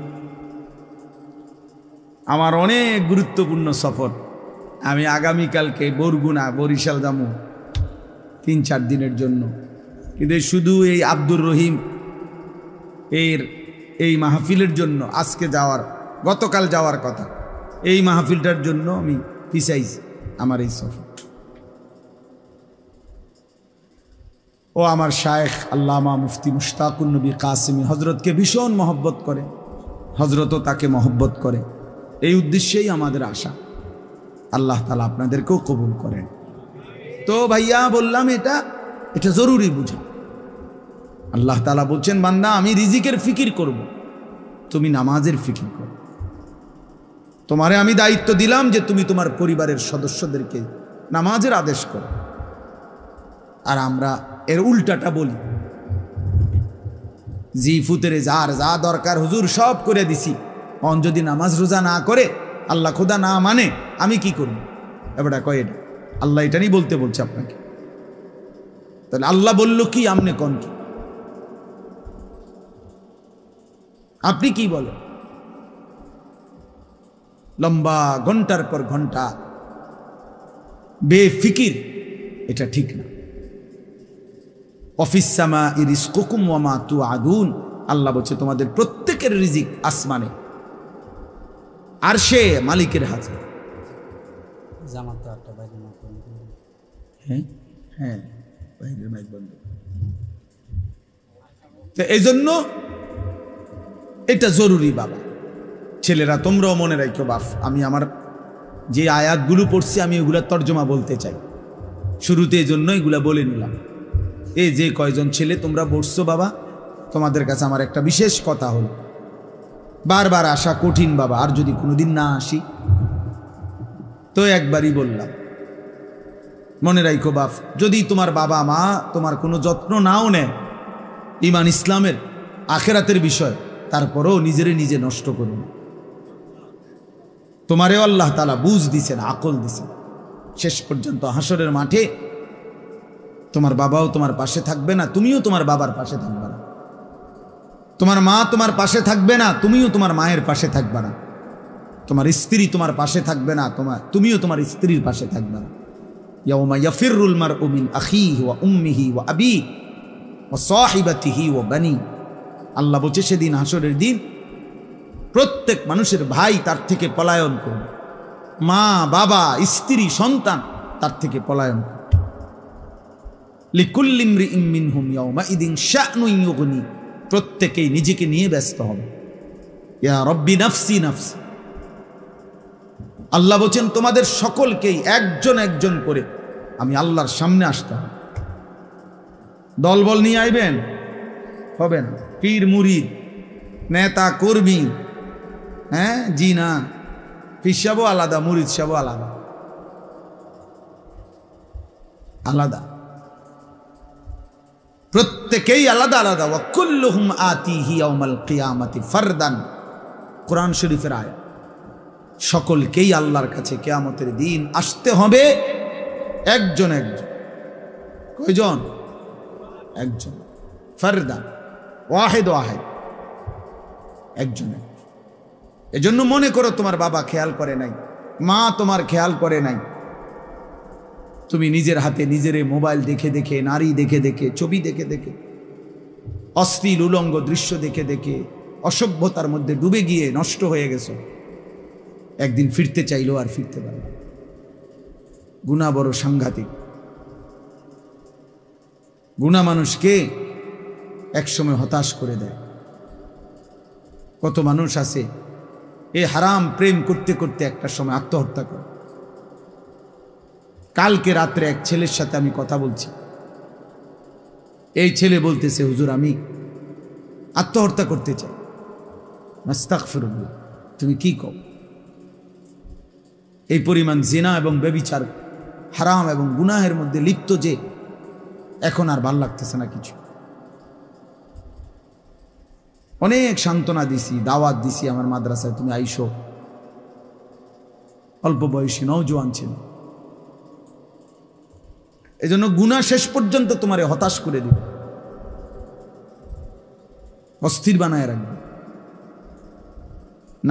আমার অনেক গুরুত্বপূর্ণ সফর, আমি আগামীকালকে বরগুনা বরিশাল যাবো 3-4 দিনের জন্য। কিন্তু শুধু এই আব্দুর রহিম এই মাহফিলের জন্য আজকে যাওয়ার, গতকাল যাওয়ার কথা, এই মাহফিলটার জন্য আমি পিছাইছি আমার এই সফর। ও আমার শায়েখ আল্লামা মুফতি মুশতাকুন নবী কাসেমি হজরতকে ভীষণ মহব্বত করে, হজরতও তাকে মহব্বত করে। এই উদ্দেশ্যেই আমাদের আশা। আল্লাহ তাআলা আপনাদেরকেও কবুল করেন। তো ভাইয়া বললাম এটা জরুরি বুঝা। আল্লাহ তাআলা বলছেন, বান্দা আমি রিজিকের ফিকির করব, তুমি নামাজের ফিকির করো। তোমারে আমি দায়িত্ব দিলাম যে তুমি তোমার পরিবারের সদস্যদেরকে নামাজের আদেশ করো। আর আমরা এর উল্টাটা বলি, জি ফুতেরে যার যা দরকার হুজুর সব করে দিছি, অন যদি নামাজ রোজা না করে, আল্লাহ খোদা না মানে, আমি কি করব? এবার কয় এটা আল্লাহ এটা নিয়ে বলতে বলছে আপনাকে। তাহলে আল্লাহ বলল কি, আমনে কোন কি? আপনি কি বলেন? লম্বা ঘন্টার পর ঘন্টা বেফিকির, এটা ঠিক না। অফিস সামা রিজকুকুম ওয়া মা তুআদুন, আল্লাহ বলছে তোমাদের প্রত্যেকের রিজিক আসমানে, আরশে মালিকের হাতে। হ্যাঁ, বাইরের মাইক বন্ধ। তো এই জন্য এটা জরুরি বাবা। ছেলেরা তোমরাও মনে রাখো বাপ, আমি আমার যে আয়াতগুলো পড়ছি আমি এগুলা তর্জমা বলতে চাই শুরুতে, এই জন্য এগুলা বলে নিলাম। এই যে কয়জন ছেলে তোমরা পড়ছো বাবা, তোমাদের কাছে আমার একটা বিশেষ কথা হলো, বারবার আসা কঠিন বাবা, আর যদি কোনোদিন না আসি তো একবারই বললাম, মনে রাখো বাপ, যদি তোমার বাবা মা তোমার কোনো যত্ন নাও নেয় ঈমান ইসলামের আখেরাতের বিষয়, তারপরেও নিজে নষ্ট করুন। তোমারেও আল্লাহ তাআলা বুঝ দিছেন, আকল দিছেন। শেষ পর্যন্ত হাসরের মাঠে তোমার বাবাও তোমার পাশে থাকবে না, তুমিও তোমার বাবার পাশে থাকবে না। তোমার মা তোমার পাশে থাকবে না, তুমিও তোমার মায়ের পাশে থাকবে না। তোমার স্ত্রী তোমার পাশে থাকবে না, তুমিও তোমার স্ত্রীর পাশে থাকবে না। ইয়াউমা ইয়াফিরুল মারউ মিন আখিহি ওয়া উম্মিহি ওয়া আবিহি ওয়া সাহিবাতিহি ওয়া বানি। আল্লাহ বলছে সেদিন হাসরের দিন প্রত্যেক মানুষের ভাই তার থেকে পলায়ন করবে, মা বাবা স্ত্রী সন্তান তার থেকে পলায়ন করবে। লিকুল্লি ইমরিইন মিনহুম ইয়াউমাইদিন শা'নুন ইউগনি, প্রত্যেকেই নিজেকে নিয়ে ব্যস্ত হবে। ইয়া রব্বি নাফসি নাফসি। আল্লাহ বলছেন তোমাদের সকলকেই একজন একজন করে আমি আল্লাহর সামনে আসতে হবে। দলবল নিয়ে আইবেন হবে না, পীর মুরিদ নেতা কর্মী, হ্যাঁ জি না, পীর সাহেবও আলাদা, মুরিদ সাহেবও আলাদা আলাদা, প্রত্যেকেই আলাদা আলাদা। ওয়া কুল্লুহুম আতিহি ইয়াউমাল কিয়ামাতি ফারদান, কোরআন শরীফের আয়াত। সকলকেই আল্লাহর কাছে কিয়ামতের দিন আসতে হবে একজন একজন। কয়জন? একজন, ফারদান, ওয়াহিদ ওয়াহিদ, একজন একজন। এজন্য মনে করো তোমার বাবা খেয়াল করে নাই, মা তোমার খেয়াল করে নাই, তুমি নিজের হাতে নিজের মোবাইল দেখে দেখে, নারী দেখে দেখে, ছবি দেখে দেখে, অশ্লীল উলঙ্গ দৃশ্য দেখে দেখে অসভ্যতার মধ্যে ডুবে গিয়ে নষ্ট হয়ে গেছো। একদিন ফিরতে চাইলেও আর ফিরতে পারবে। গুনাহ বড় সাংঘাতিক। গুনাহ মানুষকে একসময় হতাশ করে দেয়। কত মানুষ আছে এ হারাম প্রেম করতে করতে একটা সময় আত্মহত্যা করে। কালকে রাত্রে এক ছেলের সাথে আমি কথা বলছি। এই ছেলে বলতেছে, হুজুর আমি আত্মহত্যা করতে চাই। আস্তাগফিরুল্লাহ, তুমি কি কও? এই পরিমাণ জিনা এবং ব্যভিচার, হারাম এবং গুনাহের মধ্যে লিপ্ত যে এখন আর ভাল লাগতেছে না কিছু। অনেক সান্ত্বনা দিছি, দাওয়াত দিছি আমার মাদ্রাসায়, তুমি আইসো। অল্প বয়সী নওজোয়ান ছিল, এজন্য গুনাহ শেষ পর্যন্ত তোমারে হতাশ করে দিবে, অস্থির বানায় রাখবে।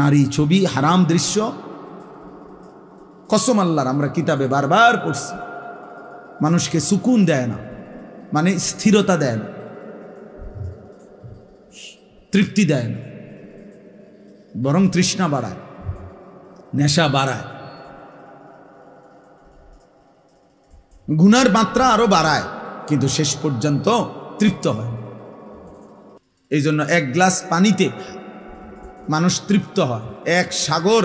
নারী ছবি, হারাম দৃশ্য, কসম আল্লাহর, আমরা কিতাবে বারবার পড়ছি, মানুষকে সুকুন দেয় না, মানে স্থিরতা দেয় না, তৃপ্তি দেয় না, বরং তৃষ্ণা বাড়ায়, নেশা বাড়ায়, গুনার মাত্রা আরো বাড়ায়, কিন্তু শেষ পর্যন্ত তৃপ্ত হয়। এই জন্য এক গ্লাস পানিতে মানুষ তৃপ্ত হয়, এক সাগর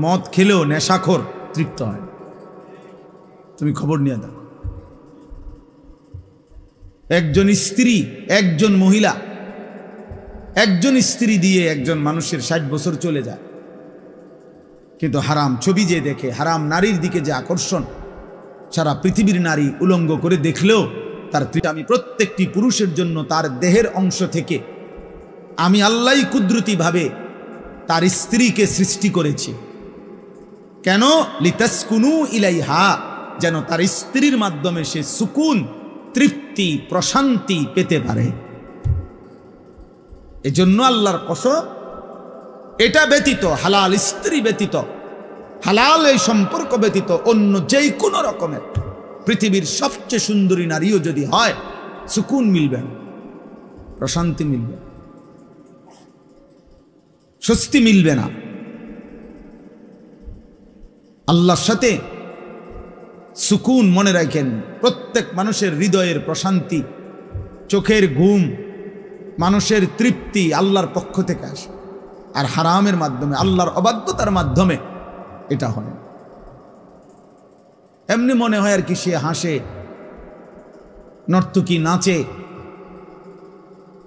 মদ খেলেও নেশাখোর তৃপ্ত হয়। তুমি খবর নিয়ে দেখো, একজন স্ত্রী, একজন মহিলা, একজন স্ত্রী দিয়ে একজন মানুষের 60 বছর চলে যায়, কিন্তু হারাম ছবি যে দেখে, হারাম নারীর দিকে যে আকর্ষণ, সারা পৃথিবীর নারী উলঙ্গ করে দেখলেও তার, আমি প্রত্যেকটি পুরুষের জন্য তার দেহের অংশ থেকে আমি আল্লাহই কুদরতি ভাবে তার স্ত্রীকে সৃষ্টি করেছি। কেন? লিতাসকুনু ইলাইহা, যেন তার স্ত্রীর মাধ্যমে সে সুকুন, তৃপ্তি, প্রশান্তি পেতে পারে। এজন্য আল্লাহর কসম, এটা ব্যতীত, হালাল স্ত্রী ব্যতীত, হালাল এই সম্পর্ক ব্যতীত অন্য যেই কোনো রকমের পৃথিবীর সবচেয়ে সুন্দরী নারীও যদি হয়, সুকুন মিলবে না, প্রশান্তি মিলবে, স্বস্তি মিলবে না। আল্লাহর সাথে সুকুন, মনে রাখেন, প্রত্যেক মানুষের হৃদয়ের প্রশান্তি, চোখের ঘুম, মানুষের তৃপ্তি আল্লাহর পক্ষ থেকে আসে, আর হারামের মাধ্যমে, আল্লাহর অবাধ্যতার মাধ্যমে এটা হয়। এমনি মনে হয় আর কি, সে হাসে, নর্তকী নাচে,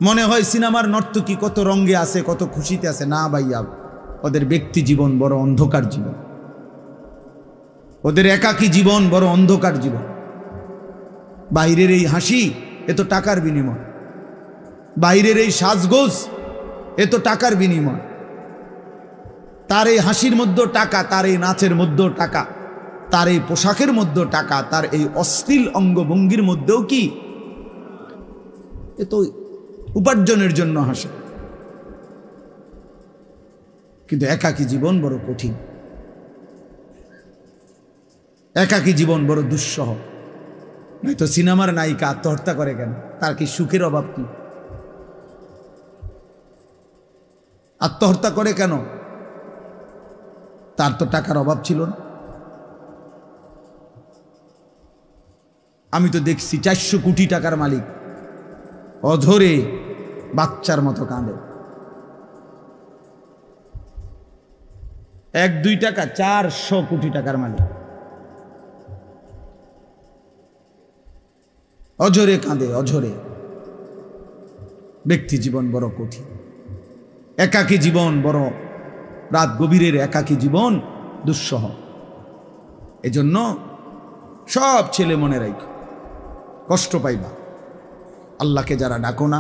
মনে হয় সিনেমার নর্তকী কত রঙে আছে, কত খুশিতে আছে। না ভাইয়া, ওদের ব্যক্তি জীবন বড় অন্ধকার জীবন, ওদের একাকী জীবন বড় অন্ধকার জীবন। বাইরের এই হাসি, এ তো টাকার বিনিময়, বাইরের এই সাজগোজ, এ তো টাকার বিনিময়। তার এই হাসির মধ্যেও টাকা, তার এই নাচের মধ্যেও টাকা, তার এই পোশাকের মধ্যেও টাকা, তার এই অশ্লীল অঙ্গভঙ্গির মধ্যেও কি, এ তো উপার্জনের জন্য হাসে। কিন্তু একাকী জীবন বড় কঠিন, একাকী জীবন বড় দুঃসহ। নয়তো সিনেমার নায়িকা আত্মহত্যা করে কেন? তার কি সুখের অভাব? কি আত্মহত্যা করে কেন? তার তো টাকার অভাব ছিল না। আমি তো দেখছি 400 কোটি টাকার মালিক অধরে বাচ্চার মতো কাঁদে। 1-2 টাকা, 400 কোটি টাকার মালিক অঝরে কাঁদে, অঝরে। ব্যক্তি জীবন বড় কঠিন, একাকী জীবন বড়, রাত গভীরের একাকী জীবন দুঃসহ। এজন্য সব ছেলে মনে রাখো, কষ্ট পাইবা। আল্লাহকে যারা ডাকো না,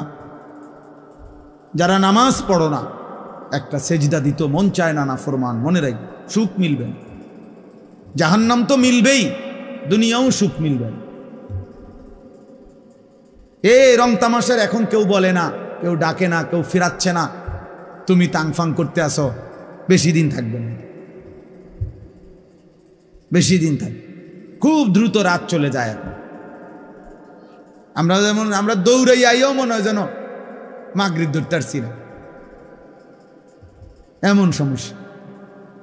যারা নামাজ পড়ো না, একটা সেজদা দিত মন চায় না, নাফরমান, মনে রাখো সুখ মিলবে না। জাহান্নাম তো মিলবেই, দুনিয়াও সুখ মিলবে না। রং তামাশার এখন কেউ বলে না, কেউ ডাকে না, কেউ ফিরাচ্ছে না, তুমি তাংফাং করতে আসো, বেশি দিন থাকবে না, বেশি দিন থাকবে। খুব দ্রুত রাত চলে যায় এখন। আমরা যেমন, আমরা দৌড়াই আইও মনে হয় যেন মাগরিব ধরতে পারছি না, এমন সমস্যা।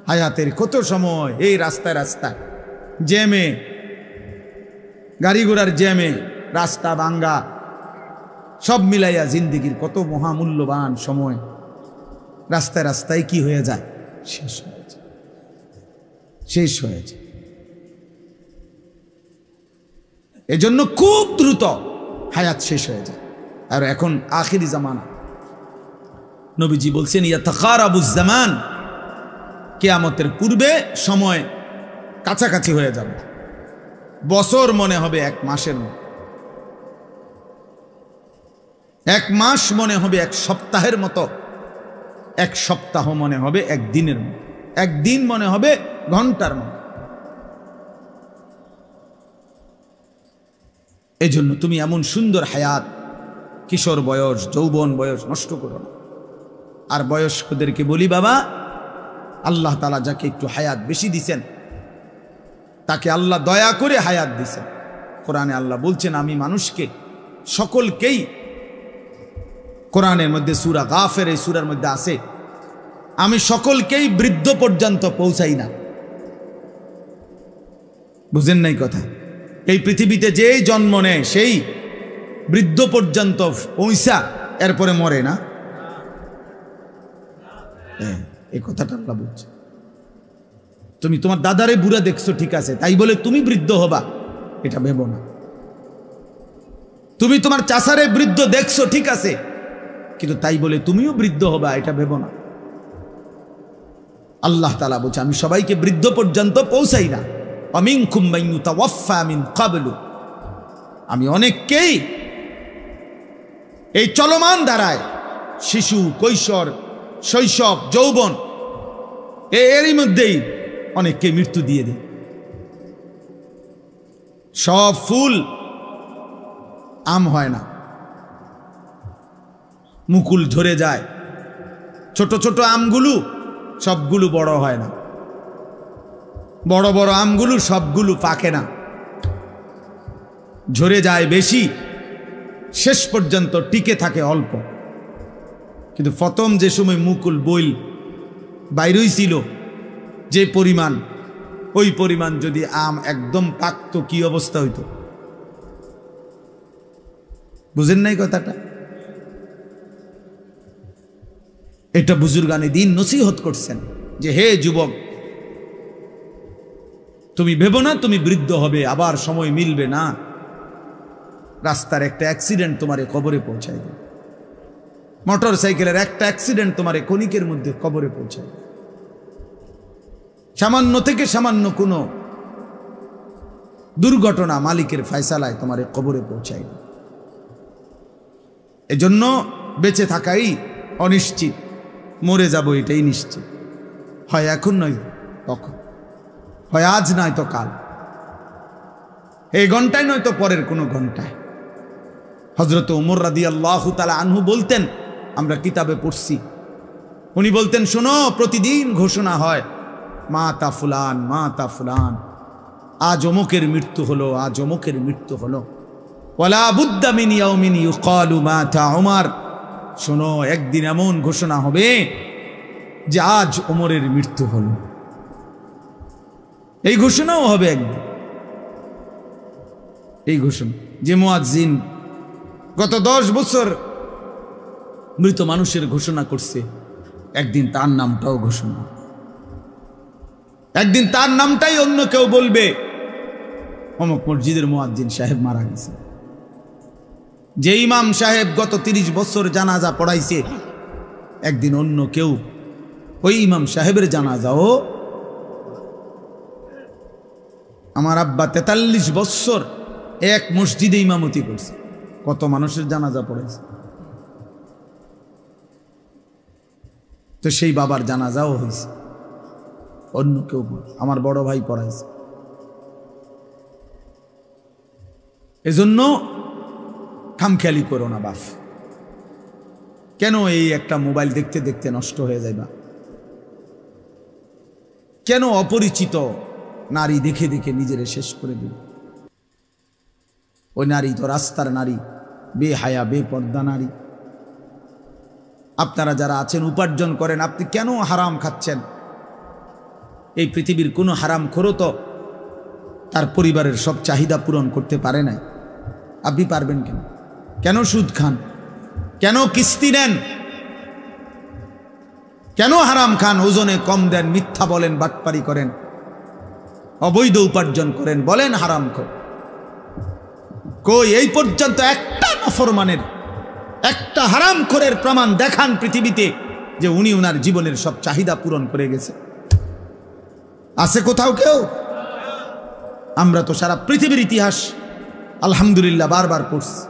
হায়াতের কত সময় এই রাস্তায় রাস্তায় জ্যামে, গাড়ি ঘোড়ার জ্যামে, রাস্তা ভাঙ্গা, সব মিলাইয়া জিন্দিগির কত মহামূল্যবান সময় রাস্তায় রাস্তায় কি হয়ে যায়, শেষ হয়ে যায়, শেষ হয়ে যায়। এজন্য খুব দ্রুত হায়াত শেষ হয়ে যায়। আর এখন আখিরি জামানা, নবীজি বলছেন ইয়াতাকারাবুজ জামান, কিয়ামতের পূর্বে সময় কাছাকাছি হয়ে যাবে। বছর মনে হবে এক মাসের মতো, এক মাস মনে হবে এক সপ্তাহের মতো, এক সপ্তাহ মনে হবে এক দিনের মতো, একদিন মনে হবে ঘন্টার মতো। এজন্য তুমি এমন সুন্দর হায়াত, কিশোর বয়স, যৌবন বয়স নষ্ট করো না। আর বয়স্কদেরকে বলি, বাবা, আল্লাহ তাআলা যাকে একটু হায়াত বেশি দিছেন তাকে আল্লাহ দয়া করে হায়াত দিছেন। কোরআনে আল্লাহ বলছেন, আমি মানুষকে সকলকেই, কোরআনের মধ্যে সূরা গাফির এই সূরার মধ্যে আছে, আমি সকলকেই বৃদ্ধ পর্যন্ত পৌঁছাই না। বুঝেন নাই কথা? এই পৃথিবীতে যেই জন্ম নেয় সেই বৃদ্ধ পর্যন্ত পৌঁছা, এরপরে মরে না। এই কথাটা আল্লাহ বলছে। তুমি তোমার দাদারে বুড়া দেখছো, ঠিক আছে, তাই বলে তুমি বৃদ্ধ হবা এটা ভেবো না। তুমি তোমার চাচারে বৃদ্ধ দেখছো, ঠিক আছে, কিন্তু তাই বলে তুমিও বৃদ্ধ হবা এটা ভেবো না। আল্লাহ তাআলা বলছে, আমি সবাইকে বৃদ্ধ পর্যন্ত পৌঁছাই না। ওয়ামিনকুম মান ইউতাওয়াফা মিন ক্বাবলু, আমি অনেককেই এই চলমান ধারায়, শিশু, কৈশোর, শৈশব, যৌবন, এরই মধ্যেই অনেককে মৃত্যু দিয়ে দেয়। সব ফুল আম হয় না, মুকুল ঝরে যায়। ছোট ছোট আমগুলো সবগুলো বড় হয় না, বড় বড় আমগুলো সবগুলো পাকে না, ঝরে যায় বেশি, শেষ পর্যন্ত টিকে থাকে অল্প। কিন্তু প্রথম যে সময় মুকুল বইল বাইরই ছিল যে পরিমাণ, ওই পরিমাণ যদি আম একদম পাকতো কি অবস্থা হইতো? বুঝেন নাই কথাটা? এটা বুজুর্গানে দিন নসিহত করছেন যে, হে যুবক, তুমি ভেবো না তুমি বৃদ্ধ হবে, আবার সময় মিলবে না। রাস্তার একটা অ্যাক্সিডেন্ট তোমারে কবরে পৌঁছায় দেবে, মোটর সাইকেলের একটা অ্যাক্সিডেন্ট তোমারে ক্ষণিকের মধ্যে কবরে পৌঁছায় দেবে। সামান্য থেকে সামান্য কোনো দুর্ঘটনা মালিকের ফয়সালায় তোমারে কবরে পৌঁছায় দেবে। এজন্য বেঁচে থাকাই অনিশ্চিত, মরে যাব এটাই নিশ্চিত। হয় এখন নয় তখন, হয় আজ নয় তো কাল, এই ঘন্টায় নয় তো পরের কোনো ঘন্টায়। হযরত ওমর রাদিয়াল্লাহু তাআলা আনহু বলতেন, আমরা কিতাবে পড়ছি, উনি বলতেন, শোনো, প্রতিদিন ঘোষণা হয়, মাতা ফুলান, মাতা ফুলান, আজ অমুকের মৃত্যু হলো, আজ অমুকের মৃত্যু হলো। ওয়ালা বুদ্দা মিন ইয়াউমিন ইউকালু মাতা ওমর, শোনো, একদিন এমন ঘোষণা হবে যে আজ ওমরের মৃত্যু হলো। এই ঘোষণাও হবে একদিন। এই ঘোষণা যে মুয়াজ্জিন গত 10 বছর মৃত মানুষের ঘোষণা করছে, একদিন তার নামটাও ঘোষণা, একদিন তার নামটাই অন্য কেউ বলবে, অমুক মসজিদের মুয়াজ্জিন সাহেব মারা গেছে। যে ইমাম সাহেব গত 30 বছর জানাজা পড়াইছে, একদিন অন্য কেউ ওই ইমাম সাহেবের জানাজাও। আমার আব্বা 43 বছর এক মসজিদে ইমামতি করছে, কত মানুষের জানাজা পড়াইছে। তো সেই বাবার জানাজাও হয়েছে, অন্য কেউ, আমার বড় ভাই পড়াইছে। এজন্য খামখেয়ালি করো না বাপ। কেন এই একটা মোবাইল দেখতে দেখতে নষ্ট হয়ে যাইবা? কেন অপরিচিত নারী দেখে দেখে নিজেরে শেষ করে দিবে? ওই নারী তো রাস্তার নারী, বেহায়া বেপর্দা নারী। আপনারা যারা আছেন উপার্জন করেন, আপনি কেন হারাম খাচ্ছেন? এই পৃথিবীর কোনো হারামখোরও তো তার পরিবারের সব চাহিদা পূরণ করতে পারে না। আপনি পারবেন কেন? কেন সুদ খান? কেন কিস্তি নেন? কেন হারাম খান? ওজনে কম দেন, মিথ্যা বলেন, বাটপারি করেন, অবৈধ উপার্জন করেন, বলেন হারামখোর। কই এই পর্যন্ত একটা নাফরমানের, একটা হারামখোরের প্রমাণ দেখান পৃথিবীতে যে উনি ওনার জীবনের সব চাহিদা পূরণ করে গেছে? আছে কোথাও কেউ? আমরা তো সারা পৃথিবীর ইতিহাস আলহামদুলিল্লাহ বারবার পড়ছি।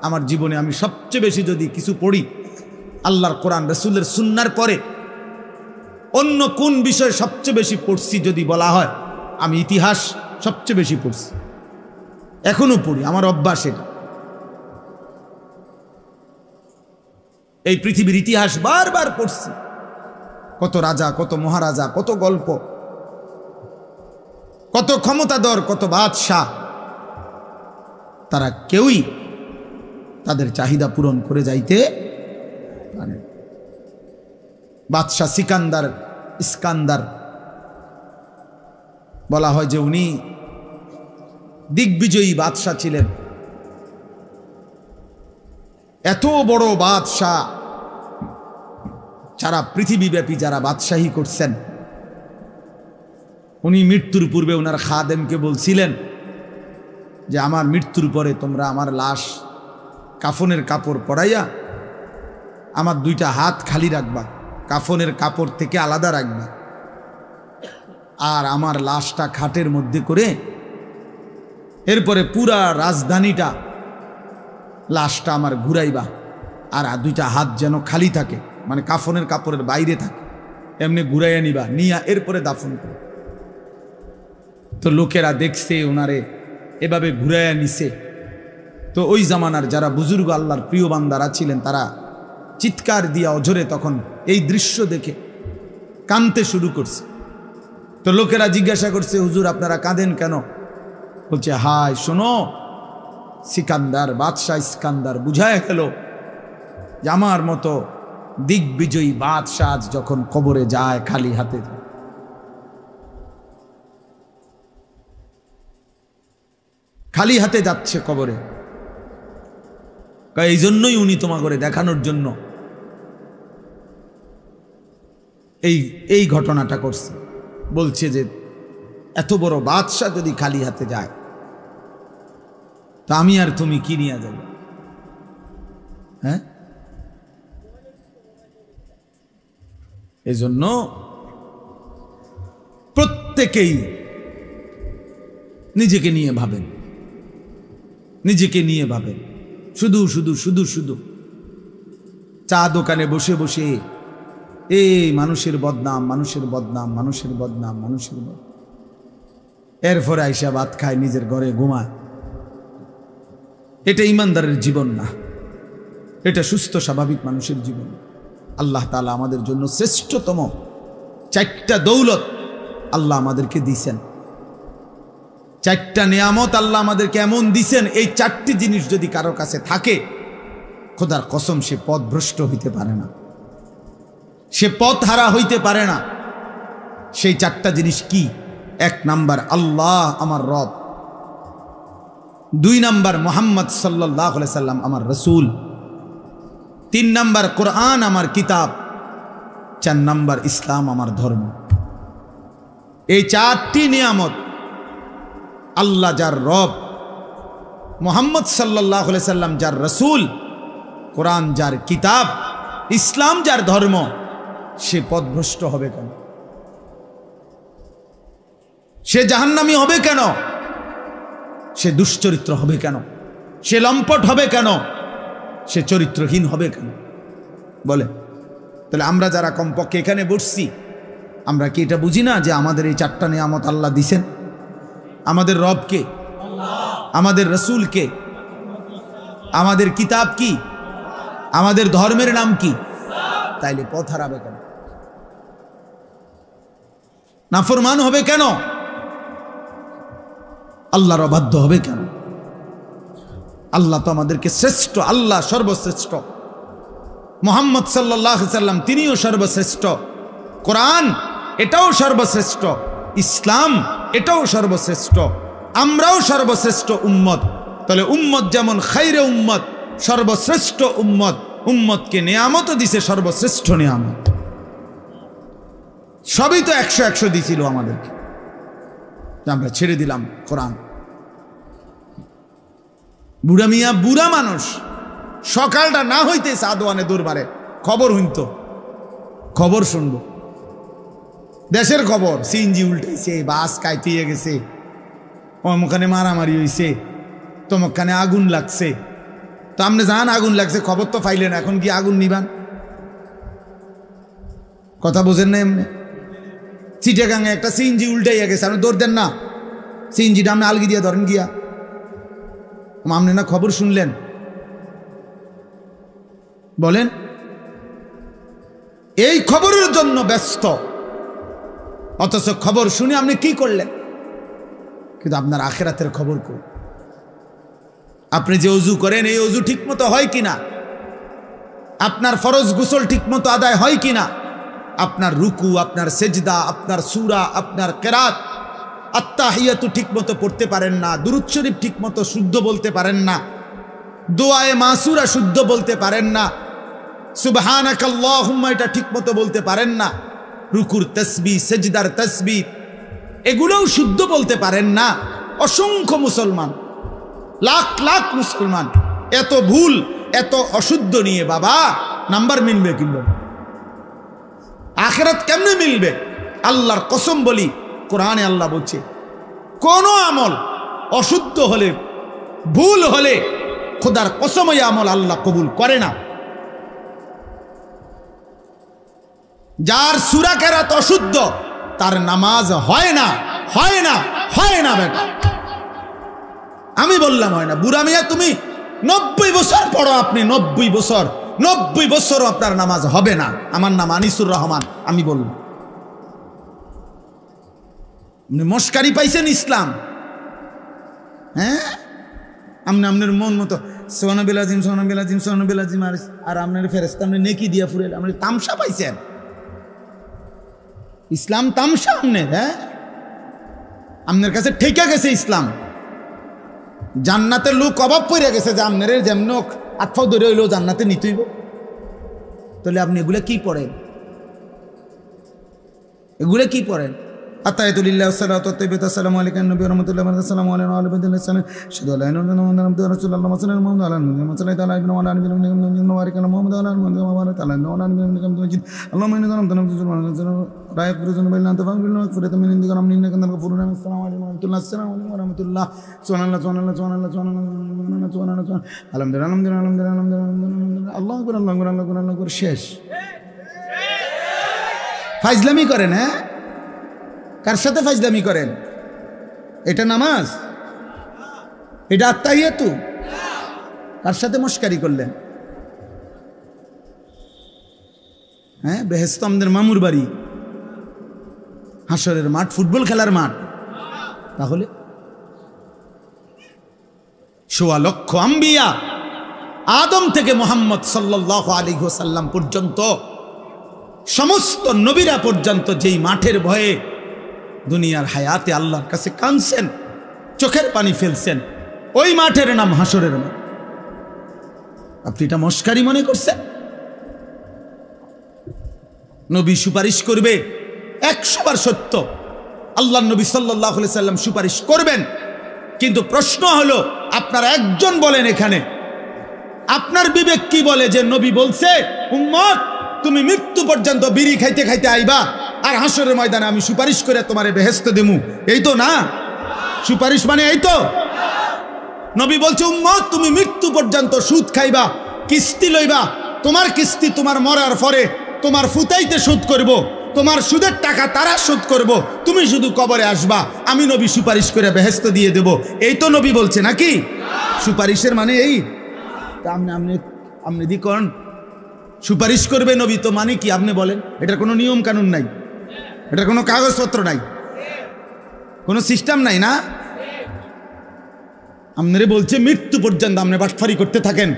আমার জীবনে আমি সবচেয়ে বেশি যদি কিছু পড়ি আল্লাহর কোরআন রাসূলের সুন্নাহর পরে অন্য কোন বিষয়ে সবচেয়ে বেশি পড়ছি যদি বলা হয়, আমি ইতিহাস সবচেয়ে বেশি পড়ছি, এখনো পড়ি, আমার অভ্যাস এটা। এই পৃথিবীর ইতিহাস বারবার পড়ছি, কত রাজা, কত মহারাজা, কত গল্প, কত ক্ষমতাধর, কত বাদশাহ, তারা কেউই তাদের চাহিদা পূরণ করে যাইতে পারে। বাদশাহ ইস্কান্দার বলা হয় যে উনি দিগ্বিজয়ী বাদশাহ ছিলেন। এত বড় বাদশাহ, সারা পৃথিবীব্যাপী যারা বাদশাহী করছেন, উনি মৃত্যুর পূর্বে ওনার খাদেমকে বলছিলেন যে আমার মৃত্যুর পরে তোমরা আমার লাশ কাফনের কাপড় পরাইয়া আমার দুইটা হাত খালি রাখবা, কাফনের কাপড় থেকে আলাদা রাখবা, আর আমার লাশটা খাটের মধ্যে করে এরপরে পুরা রাজধানীটা লাশটা আমার ঘুরাইবা, আর দুইটা হাত যেন খালি থাকে, মানে কাফনের কাপড়ের বাইরে থাকে, এমনি ঘুরাইয়া নিবা, নিয়া এরপরে দাফন করে। তো লোকেরা দেখছে ওনারে এভাবে ঘুরাইয়া নিছে। তো ওই জামানার যারা বুজুর্গ আল্লাহর প্রিয় বান্দারা ছিলেন তারা চিৎকার দিয়া অঝরে তখন এই দৃশ্য দেখে কাঁদতে শুরু করছে। তো লোকেরা জিজ্ঞাসা করছে, হুজুর আপনারা কাঁদেন কেন? বলছে, হায় শোনো, বাদশাহ ইস্কান্দার বুঝায় গেল যে আমার মতো দিগ্বিজয়ী বাদশাহ যখন কবরে যায় খালি হাতে যায়। খালি হাতে যাচ্ছে কবরে, এই জন্যই উনি তোমা করে দেখানোর জন্য এই ঘটনাটা করছে। বলছে যে এত বড় বাদশাহ যদি খালি হাতে যায় তা আমি আর তুমি কি নিয়ে যাবে? হ্যাঁ, এজন্য প্রত্যেকেই নিজেকে নিয়ে ভাবেন, নিজেকে নিয়ে ভাবেন। শুধু শুধু শুধু শুধু চা দোকানে বসে বসে এই মানুষের বদনাম, মানুষের বদনাম, মানুষের বদনাম, মানুষের বদনাম, এরপরে আইসা ভাত খায়, নিজের ঘরে ঘুমায়। এটা ইমানদারের জীবন না, এটা সুস্থ স্বাভাবিক মানুষের জীবন। আল্লাহ তাআলা আমাদের জন্য শ্রেষ্ঠতম 4টা দৌলত আল্লাহ আমাদেরকে দিয়েছেন, 4টা নিয়ামত আল্লাহ আমাদেরকে এমন দিছেন, এই 4টি জিনিস যদি কারো কাছে থাকে খোদার কসম সে পথভ্রষ্ট হইতে পারে না, সে পথ হারা হইতে পারে না। সেই 4টা জিনিস কি? 1 নাম্বার আল্লাহ আমার রব, 2 নাম্বার মুহাম্মদ সাল্লাল্লাহু আলাইহি সাল্লাম আমার রাসূল, 3 নাম্বার কোরআন আমার কিতাব, 4 নাম্বার ইসলাম আমার ধর্ম। এই 4টি নিয়ামত আল্লাহ যার রব, মুহাম্মদ সাল্লাল্লাহু আলাইহি সাল্লাম যার রাসূল, কোরআন যার কিতাব, ইসলাম যার ধর্ম, সে পথভ্রষ্ট হবে কেন? সে জাহান্নামী হবে কেন? সে দুশ্চরিত্র হবে কেন? সে লম্পট হবে কেন? সে চরিত্রহীন হবে কেন? বলে, তাহলে আমরা যারা কমপক্ষে এখানে বসছি, আমরা কি এটা বুঝি না যে আমাদের এই 4টা নিয়ামত আল্লাহ দিছেন? আমাদের রব কে? আমাদের রাসূল কে? আমাদের কিতাব কি? আমাদের ধর্মের নাম কি? তাইলে পথ হারাবে কেন? নাফরমান হবে কেন? আল্লাহর অবাধ্য হবে কেন? আল্লাহ তো আমাদেরকে শ্রেষ্ঠ, আল্লাহ সর্বশ্রেষ্ঠ, মুহাম্মদ সাল্লাল্লাহু আলাইহি সাল্লাম তিনিও সর্বশ্রেষ্ঠ, কোরআন এটাও সর্বশ্রেষ্ঠ, ইসলাম এটাও সর্বশ্রেষ্ঠ, আমরাও সর্বশ্রেষ্ঠ উম্মত। তাহলে উম্মত যেমন খাইরে উম্মত, সর্বশ্রেষ্ঠ উম্মত, উম্মতকে নিয়ামত দিছে সর্বশ্রেষ্ঠ নিয়ামত। সবই তো 100-100 দিছিল আমাদেরকে, আমরা ছেড়ে দিলাম কোরআন। বুড়া মিয়া বুড়া মানুষ, সকালটা না হইতে সাদওয়ানে দরবারে খবর হইতো, খবর শুনবো, দেশের খবর, সিএনজি উল্টাইছে, বাস কাইতে গেছে, অমুখানে মারামারি হইছে, তমুখানে আগুন লাগছে। তো আপনি জান আগুন লাগছে, খবর তো পাইলেন, এখন কি আগুন নিবান? কথা বোঝেন না? এমনি চিটাগাঙে একটা সিএনজি উল্টাইয়া গেছে, আপনি দৌড় দেন না? সিএনজিটা আপনি আলগি দিয়া ধরেন গিয়া, আপনি না খবর শুনলেন? বলেন, এই খবরের জন্য ব্যস্ত, অথচ খবর শুনে আপনি কি করলেন? কিন্তু আপনার আখিরাতের খবর কই? আপনি যে ওযু করেন, এই ওযু ঠিক মতো হয় কিনা? আপনার ফরজ গোসল ঠিক মতো আদায় হয় কিনা? আপনার রুকু, আপনার সেজদা, আপনার সূরা, আপনার কেরাত, আত্তাহিয়াতু ঠিক মতো পড়তে পারেন না, দুরূদ শরীফ ঠিক মতো শুদ্ধ বলতে পারেন না, দোয়ায়ে মাসুরা শুদ্ধ বলতে পারেন না, সুবহানাকাল্লাহুম্মা এটা ঠিক মতো বলতে পারেন না, রুকুর তাসবিহ, সেজদার তাসবিহ এগুলোও শুদ্ধ বলতে পারেন না। অসংখ্য মুসলমান, লাখ লাখ মুসলমান এত ভুল, এত অশুদ্ধ নিয়ে বাবা নাম্বার মিলবে কিংবা আখিরাত কেমনে মিলবে? আল্লাহর কসম বলি, কোরআনে আল্লাহ বলছে, কোন আমল অশুদ্ধ হলে, ভুল হলে খোদার কসম এই আমল আল্লাহ কবুল করে না। যার সূরা কেরাত অশুদ্ধ, তার নামাজ হয় না, হয় না, হয় না বেটা। আমি বললাম হয় না। বুড়া মিয়া তুমি 90 বছর পড়ো, আপনি 90 বছর, 90 বছরও আপনার নামাজ হবে না। আমার নাম আনিসুর রহমান, আমি বললাম। মস্কারি পাইছেন ইসলাম? হ্যাঁ, আপনি আপনার মন মতো সোহানাবিল আজিম, সোহানাবিল আজিম, সোহানাবিল আজিম, আর আপনার ফেরেশতা আপনি নেকি দিয়া ফুরেল, আপনি তামসা পাইছেন? ইসলাম তামসা আপনার? হ্যাঁ, আপনার কাছে ঠেকে গেছে ইসলাম। জান্নাতের লোক অভাব পড়ে গেছে যে আপনার যেমন আতফাও ধরে হইলেও জান্নাতে নিতেইব। তাহলে আপনি এগুলো কি পড়েন? এগুলো কি পড়েন? আতায়াতুলিল্লাহ সাল্লাতু তাইয়্যিবাতু আসসালামু আলাইকা নবী ওয়া রাহমাতুল্লাহি ওয়া বারাকাতুহু আসসালামু আলাইনা ওয়া আলা আলিহি ওয়া সাহবিহি আশহাদু আল্লা ইলাহা ইল্লাল্লাহ ওয়া আন্না মুহাম্মাদান রাসূলুল্লাহ সাল্লাল্লাহু আলাইহি ওয়া সাল্লাম আলা ইবনে ওয়া আলা আলিহি ওয়া সাহবিহি ওয়া বারাকা মুহাম্মাদ ওয়া আলা আলিহি ওয়া বারাকা আলা ওয়া আলা আলিহি ওয়া সাহবিহি আল্লাহুম্মা ইন্নী যালামতু নাফসি যুলমান রায়া ফুরুজুন বিল আনতা ফাগফির লিনা ফারাতাম মিন ইনদিকা রাহমাতান ইন্নাকা আনতাল গফুরুর রাহিম। আসসালামু আলাইকুম ওয়া রাহমাতুল্লাহ। আসসালামু আলাইকুম ওয়া রাহমাতুল্লাহ। সুবহানাল্লাহ, সুবহানাল্লাহ, সুবহানাল্লাহ, সুবহানাল্লাহ, সুবহানাল্লাহ, আলহামদুলিল্লাহ, আলহামদুলিল্লাহ, আলহামদুলিল্লাহ, আল্লাহু আকবার, আল্লাহু আকবার, আল্লাহু আকবার, আল্লাহু আকবার। শেষ। ফাজলামি করেন? হ্যাঁ, কার সাথে ফাজলামি করেন? এটা নামাজ? এটা আত্তাহিয়াতু? কার সাথে মস্কারি করলেন? হ্যাঁ, বেহেশত আমাদের মামুর বাড়ি, হাসরের মাঠ, ফুটবল খেলার মাঠ। তাহলে ১৬ লক্ষ আম্বিয়া, আদম থেকে মুহাম্মদ সাল্লাল্লাহু আলাইহি ওয়াসাল্লাম পর্যন্ত, সমস্ত নবীরা পর্যন্ত যেই মাঠের ভয়ে দুনিয়ার হায়াতে আল্লাহর কাছে কাঁদছেন, চোখের পানি ফেলছেন, ওই মাঠের নাম হাসরের মাঠ। আপনি এটা মস্কারি মনে করছেন? নবী সুপারিশ করবে, 100 বার সত্য। আল্লাহ নবী সাল্লাল্লাহু আলাইহি সাল্লাম সুপারিশ করবেন, কিন্তু প্রশ্ন হলো আপনারা একজন বলেন এখানে, আপনার বিবেক কি বলে যে নবী বলছে উম্মত তুমি মৃত্যু পর্যন্ত বিড়ি খাইতে খাইতে আইবা, আর হাসরের ময়দানে আমি সুপারিশ করে তোমারে বেহেশত দেমু? এই তো না সুপারিশ মানে, এই তো। নবী বলছে উম্মত তুমি মৃত্যু পর্যন্ত সুদ খাইবা, কিস্তি লইবা, তোমার কিস্তি তোমার মরার পরে তোমার ফুতাইতে সুদ করব, তোমার সুদের টাকা তারা শোধ করব, তুমি শুধু কবরে আসবা, আমি নবী সুপারিশ করে বেহেশত দিয়ে দেব। এই তো নবী বলছে নাকি? সুপারিশের মানে এই? আপনি দি করেন সুপারিশ করবে নবী, তো মানে কি আপনি বলেন? এটার কোনো নিয়ম কানুন নাই, এটার কোনো কাগজপত্র নাই, কোনো সিস্টেম নাই না? আপনারে বলছে মৃত্যু পর্যন্ত আপনি বাটফারি করতে থাকেন,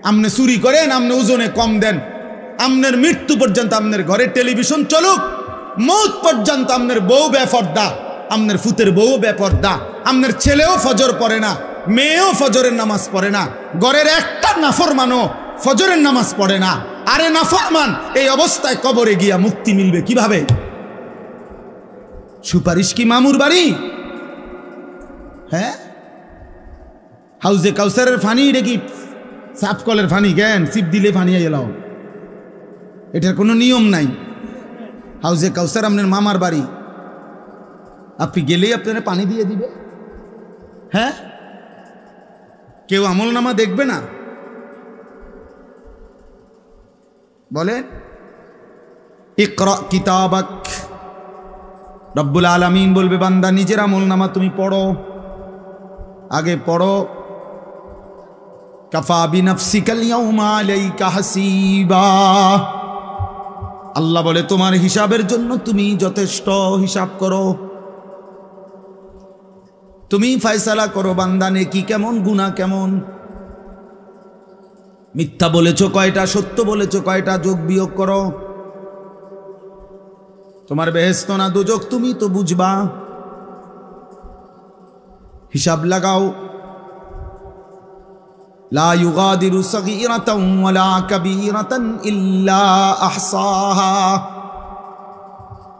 আপনি চুরি করেন, আপনি ওজনে কম দেন, আপনার মৃত্যু পর্যন্ত আপনার ঘরে টেলিভিশন চলুক, মৌত পর্যন্ত আপনার বউ বেপরদা, আপনার ফুতের বউ বেপরদা, আপনার ছেলেও ফজর পড়ে না, মেয়েও ফজরের নামাজ পড়ে না, ঘরের একটা নাফরমানও ফজরের নামাজ পড়ে না। আরে নাফরমান, এই অবস্থায় কবরে গিয়া মুক্তি মিলবে কিভাবে? সুপারিশ কি মামুর বাড়ি? হ্যাঁ, হাউজে কাউসারের ফানি দেখি সাফ কলের ফানি কেন সিপ দিলে ফানি এলাও, এটার কোনো নিয়ম নাই। হাউজে কাউসার আপনার মামার বাড়ি, আপনি গেলেই আপনারা পানি দিয়ে দিবে। হ্যাঁ, কেউ আমল নামা দেখবে না? বলেন ইকরা কিতাবাক, রব্বুল আলামিন বলবে বান্দা নিজের আমল নামা তুমি পড়ো, আগে পড়ো। কাফা বিনাফসিকাল ইয়াউমা আলাইকা হাসিবা, আল্লাহ বলে তোমার হিসাবের জন্য তুমি যথেষ্ট, হিসাব করো, তুমি ফয়সালা করো বান্দা নেকি কেমন গুনাহ কেমন, মিথ্যা বলেছো কয়টা, সত্য বলেছো কয়টা, যোগ বিয়োগ করো। তোমার বেহেশত না দোজখ তুমি তো বুঝবা, হিসাব লাগাও। লা ইউগাদিরু সগীরাতান ওয়ালা কাবীরাতান ইল্লা আহসাহা,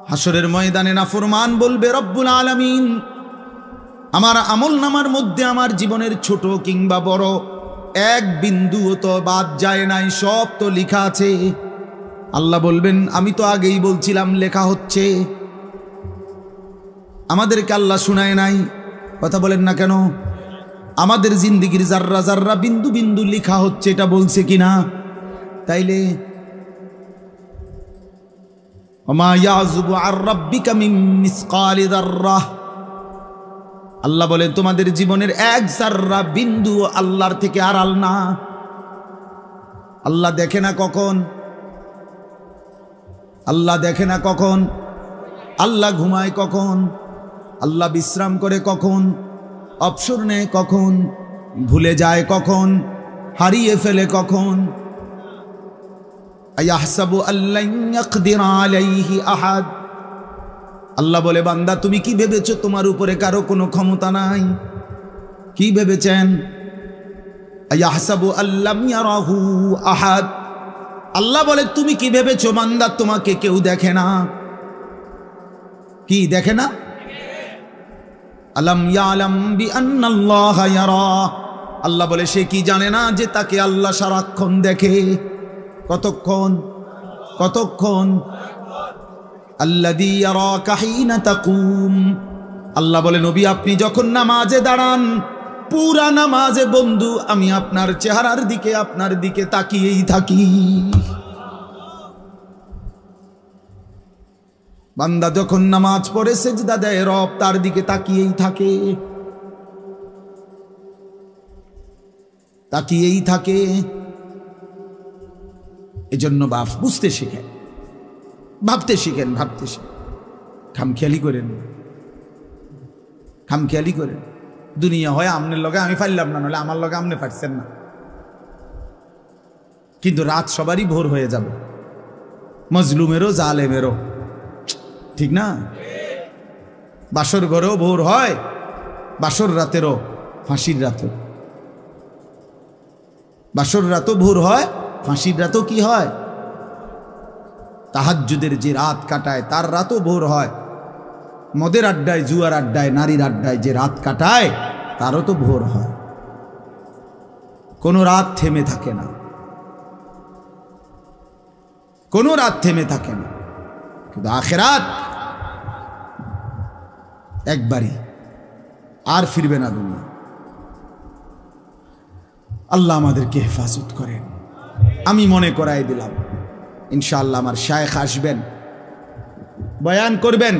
হাসরের ময়দানে নাফরমান বলবে রব্বুল আলামিন আমার আমল নামার মধ্যে আমার জীবনের ছোট কিংবা বড় এক বিন্দুও তো বাদ যায় নাই, সব তো লেখা আছে। আল্লাহ বলবেন আমি তো আগেই বলছিলাম লেখা হচ্ছে, আমাদেরকে আল্লাহ শুনায় নাই? কথা বলেন না কেন? আমাদের জিন্দেগির জাররা জাররা বিন্দু বিন্দু লেখা হচ্ছে, এটা বলছে কিনা? তাইলে ওমা ইয়াযুবু আর রাব্বিকা মিন মিসকালি যাররাহ, আল্লাহ বলেন তোমাদের জীবনের এক জাররা বিন্দু আল্লাহর থেকে আড়াল না। আল্লাহ দেখে না কখন? আল্লাহ দেখে না কখন? আল্লাহ ঘুমায় কখন? আল্লাহ বিশ্রাম করে কখন? অবসর নেয় কখন? ভুলে যায় কখন? হারিয়ে ফেলে কখন? আয়াহসাবু আল্লান ইয়াকদিরা আলাইহি আহাদ, আল্লাহ বলে বান্দা তুমি কি ভেবেছো তোমার উপরে কারো কোনো ক্ষমতা নাই? কি ভেবেছেন? আয়াহসাবু আল্লাম ইয়ারাহু আহাদ, আল্লাহ বলে তুমি কি ভেবেছো বান্দা তোমাকে কেউ দেখে না? কি দেখে না? আলাম ইয়ালাম বিআন্নাল্লাহা ইয়ারা, আল্লাহ বলে সে কি জানে না যে তাকে আল্লাহ সারাক্ষণ দেখে? কতক্ষণ? কতক্ষণ? আল্লাযী ইয়ারাকা হিনা তাকুম, আল্লাহ বলে নবী আপনি যখন নামাজে দাঁড়ান পুরা নামাজে বন্ধু আমি আপনার চেহারার দিকে আপনার দিকে তাকিয়েই থাকি। বান্দা যখন নামাজ পড়ে সেজদা দেয় রব তার দিকে তাকিয়েই থাকে, তাকিয়েই থাকে। এজন্য বাপ বুঝতে শিখেন, ভাবতে শিখেন, ভাবতে শিখেন, খামখেয়ালি করেন, খামখেয়ালি করেন। দুনিয়া হয় আমনের লগে আমি পারলাম না, নাহলে আমার লগে আমনে পারছেন না, কিন্তু রাত সবারই ভোর হয়ে যাবে, মজলুমেরও জালেমেরও, ঠিক না? বাসর ঘরেও ভোর হয়, বাসর রাতেরও, ফাঁসির রাতেও। বাসর রাতও ভোর হয়, ফাঁসির রাতও কি হয়? তাহাজ্জুদের যে রাত কাটায় তার রাতও ভোর হয়। মদের আড্ডায়, জুয়ার আড্ডায়, নারীর আড্ডায় যে রাত কাটায় তারও তো ভোর হয়। কোনো রাত থেমে থাকে না, কোনো রাত থেমে থাকে না। কিন্তু আখিরাত একবারই, আর ফিরবে না দুনিয়া। আল্লাহ আমাদেরকে হেফাজত করেন। আমি মনে করাই দিলাম ইনশাআল্লাহ আমার শায়েখ আসবেন, বয়ান করবেন।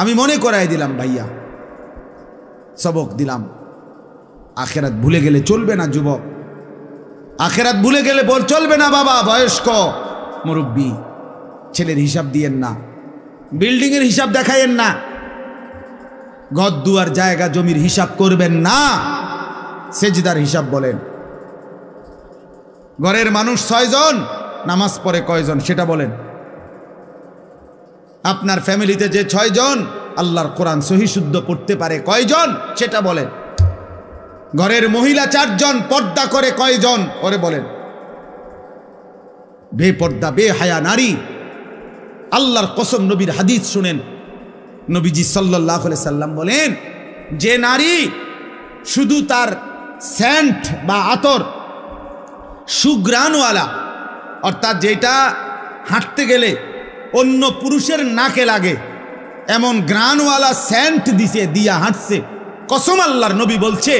আমি মনে করাই দিলাম ভাইয়া, সবক দিলাম। আখিরাত ভুলে গেলে চলবে না যুবক, আখিরাত ভুলে গেলে চলবে না বাবা। বয়স্ক মুরব্বী ছেলের হিসাব দিয়েন না, বিল্ডিং এর হিসাব দেখাইয়েন না, ঘর দুয়ার জায়গা জমির হিসাব করবেন না, সেজদার হিসাব বলেন। ঘরের মানুষ 6 জন, নামাজ পড়ে কয়জন সেটা বলেন। আপনার ফ্যামিলিতে যে 6 জন আল্লাহর কোরআন সহি শুদ্ধ পড়তে পারে কয়জন সেটা বলেন। ঘরের মহিলা 4 জন, পর্দা করে কয়জন ওরে বলেন। বেপর্দা বেহায়া নারী, আল্লাহর কসম নবীর হাদিস শুনেন, নবীজি সাল্লাল্লাহু আলাইহি সাল্লাম বলেন যে নারী শুধু তার সেন্ট বা আতর সুঘ্রাণওয়ালা, অর্থাৎ যেটা হাঁটতে গেলে অন্য পুরুষের নাকে লাগে এমন গ্রানওয়ালা সেন্ট দিয়া হাঁটছে, কসম আল্লাহর নবী বলছে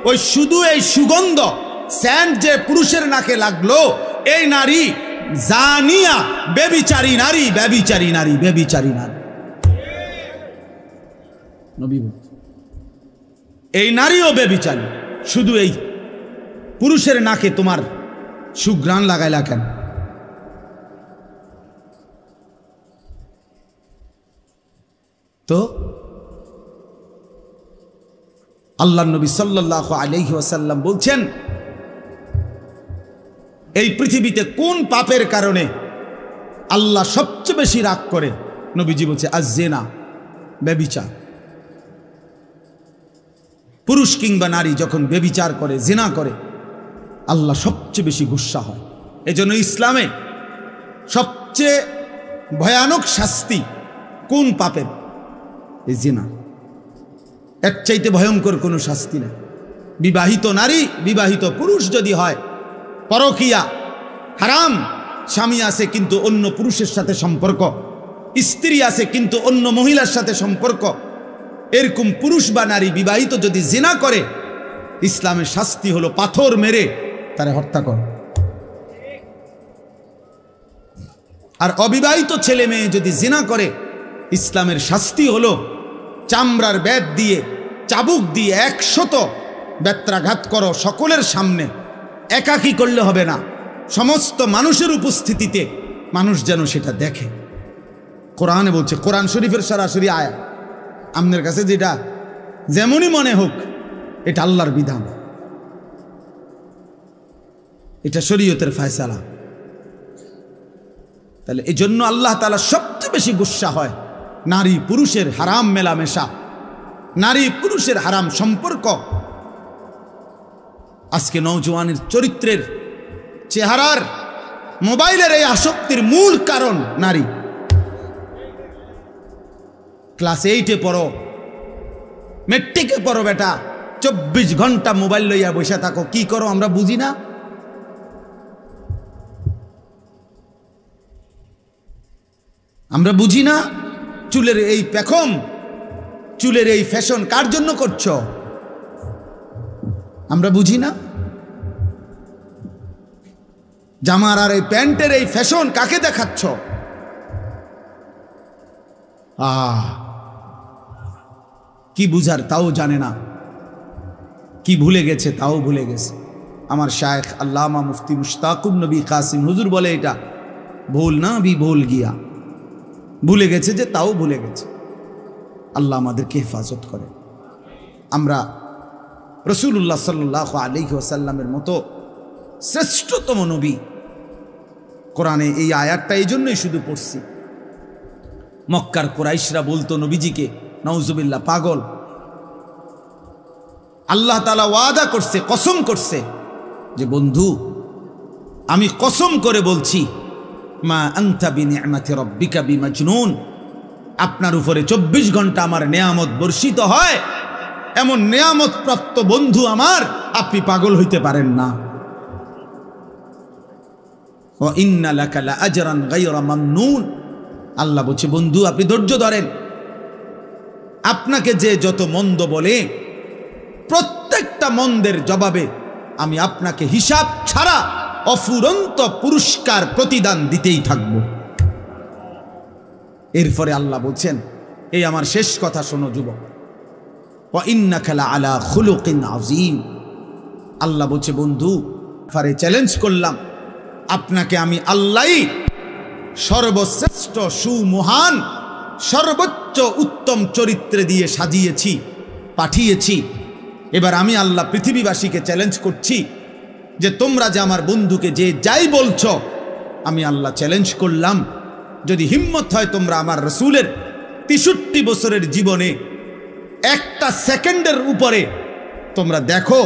ওই শুধু এই সুগন্ধ সেন্ট যে পুরুষের নাকে লাগলো, এই নারী জানিয়া, ব্যভিচারী নারী, ব্যভিচারী নারী, ব্যভিচারী নারী। নবী বলছে এই নারীও ব্যভিচারী, শুধু এই পুরুষের নাকে তোমার সুঘ্রাণ লাগাইলা কেন? তো আল্লাহর নবী সাল্লাল্লাহু আলাইহি ওয়াসাল্লাম বলছেন এই পৃথিবীতে কোন পাপের কারণে আল্লাহ সবচেয়ে বেশি রাগ করে? নবীজি বলছে আয-জিনা, ব্যভিচার। পুরুষ কিংবা নারী যখন ব্যভিচার করে, জিনা করে, আল্লাহ সবচেয়ে বেশি গুসা হয়। এজন্য ইসলামে সবচেয়ে ভয়ানক শাস্তি কোন পাপের? এই জিনা। এর চাইতে ভয়ঙ্কর কোনো শাস্তি নেই। বিবাহিত নারী, বিবাহিত পুরুষ যদি হয়, পরকিয়া হারাম, স্বামী আছে কিন্তু অন্য পুরুষের সাথে সম্পর্ক, স্ত্রী আছে কিন্তু অন্য মহিলার সাথে সম্পর্ক, এরকম পুরুষ বা নারী বিবাহিত যদি জিনা করে, ইসলামের শাস্তি হলো পাথর মেরে তারে হত্যা কর। আর অবিবাহিত ছেলে মেয়ে যদি জিনা করে, ইসলামের শাস্তি হলো চামড়ার বেত দিয়ে, চাবুক দিয়ে 100 বেত্রাঘাত করো সকলের সামনে। একাকী করলে হবে না, সমস্ত মানুষের উপস্থিতিতে মানুষ যেন সেটা দেখে। কোরআনে বলছে, কোরআন শরীফের সরাসরি আয়াত। আপনার কাছে যেটা যেমনই মনে হোক, এটা আল্লাহর বিধান, এটা শরীয়তের ফয়সালা। তাহলে এই জন্য আল্লাহ তাআলা সবচেয়ে বেশি গুসা হয় নারী পুরুষের হারাম মেলামেশা, নারী পুরুষের হারাম সম্পর্ক। আজকে নওজওয়ানের চরিত্রের, চেহারার, মোবাইলের এই আসক্তির মূল কারণ নারী। ক্লাস 8-এ পড়ো, মেট্রিকে পড়ো বেটা, 24 ঘন্টা মোবাইল লইয়া বসে থাকো, কি করো আমরা বুঝি না? আমরা বুঝি না? চুলের এই পেখম, চুলের এই ফ্যাশন কার জন্য করছো? আমরা বুঝি না? জামার আর এই প্যান্টের এই ফ্যাশন কাকে দেখাচ্ছ? কি বুঝার তাও জানে না, কি ভুলে গেছে তাও ভুলে গেছে। আমার শায়েখ আল্লামা মুফতি মুশতাকুব নবী কাসিম হুজুর বলে, এটা ভুল না ভি ভুল গিয়া, ভুলে গেছে যে তাও ভুলে গেছে। আল্লাহ আমাদেরকে হেফাজত করে। আমরা রাসূলুল্লাহ সাল্লাল্লাহু আলাইহি ওয়াসাল্লামের মতো শ্রেষ্ঠতম নবী, কোরআনে এই আয়াতটা এই জন্যই শুধু পড়ছি। মক্কার কুরাইশরা বলতো নবীজিকে, নাউজুবিল্লাহ, পাগল। আল্লাহ তাআলা ওয়াদা করছে, কসম করছে যে বন্ধু আমি কসম করে বলছি, মা আনতা বিনিআমাতি রাব্বিকা বিমাজনুন, আপনার উপরে 24 ঘন্টা আমার নেয়ামত বর্ষিত হয়, এমন নেয়ামত প্রাপ্ত বন্ধু আমার, আপনি পাগল হইতে পারেন না। ওয়া ইন্না লাকা লাআজরান গায়রা মামনুন, আল্লাহ বলছে বন্ধু আপনি ধৈর্য ধরেন, আপনাকে যে যত মন্দ বলে প্রত্যেকটা মন্দের জবাবে আমি আপনাকে হিসাব ছাড়া অফুরন্ত পুরস্কার প্রতিদান দিতেই থাকব। এরপরে আল্লাহ বলছেন, এই আমার শেষ কথা শোনো যুবক, ওয়া ইন্নাকা লাআলা খুলুকিন আযীম, আল্লাহ বলছে বন্ধু ফারে চ্যালেঞ্জ করলাম আপনাকে, আমি আল্লাহই সর্বশ্রেষ্ঠ সুমহান সর্বোচ্চ উত্তম চরিত্রে দিয়ে সাজিয়েছি, পাঠিয়েছি। এবার আমি আল্লাহ পৃথিবীবাসীকে চ্যালেঞ্জ করছি যে তোমরা যে আমার বন্ধুকে যে যাই বলছো, আমি আল্লাহ চ্যালেঞ্জ করলাম, যদি হিম্মত হয় তোমরা আমার রাসূলের 63 বছরের জীবনে একটা সেকেন্ডের উপরে তোমরা দেখো,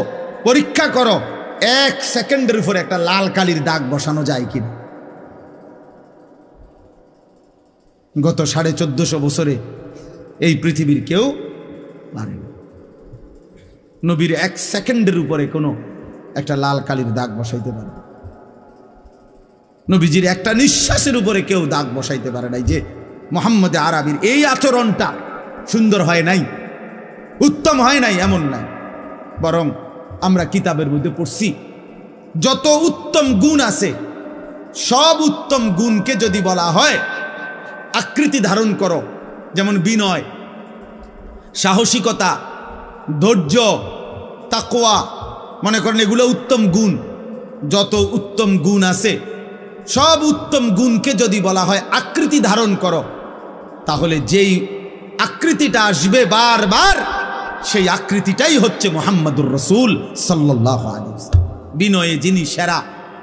পরীক্ষা করো, 1 সেকেন্ডের উপরে একটা লাল কালির দাগ বসানো যায় কিনা। গত 1450 বছরে এই পৃথিবীর কেউ পারেনি। নবীর 1 সেকেন্ডের উপরে কোনো একটা লাল কালির দাগ বসাইতে পারে, নবীজির একটা নিঃশ্বাসের উপরে কেউ দাগ বসাইতে পারে নাই। যে মুহাম্মদ আরবির এই আচরণটা সুন্দর হয় নাই, উত্তম হয় নাই, এমন নাই। বরং আমরা কিতাবের মধ্যে পড়ছি যত উত্তম গুণ আছে সব উত্তম গুণকে যদি বলা হয় আকৃতি ধারণ করো, যেমন বিনয়, সাহসিকতা, ধৈর্য, তাকওয়া, মনে করেন এগুলো উত্তম গুণ। যত উত্তম গুণ আছে সব উত্তম গুণকে যদি বলা হয় আকৃতি ধারণ করো, তাহলে যেই আকৃতিটা আসবে বারবার সেই আকৃতিটাই হচ্ছে মুহাম্মদুর রাসূল সাল্লাল্লাহু আলাইহি ওয়াসাল্লাম। বিনয়ে যিনি সেরা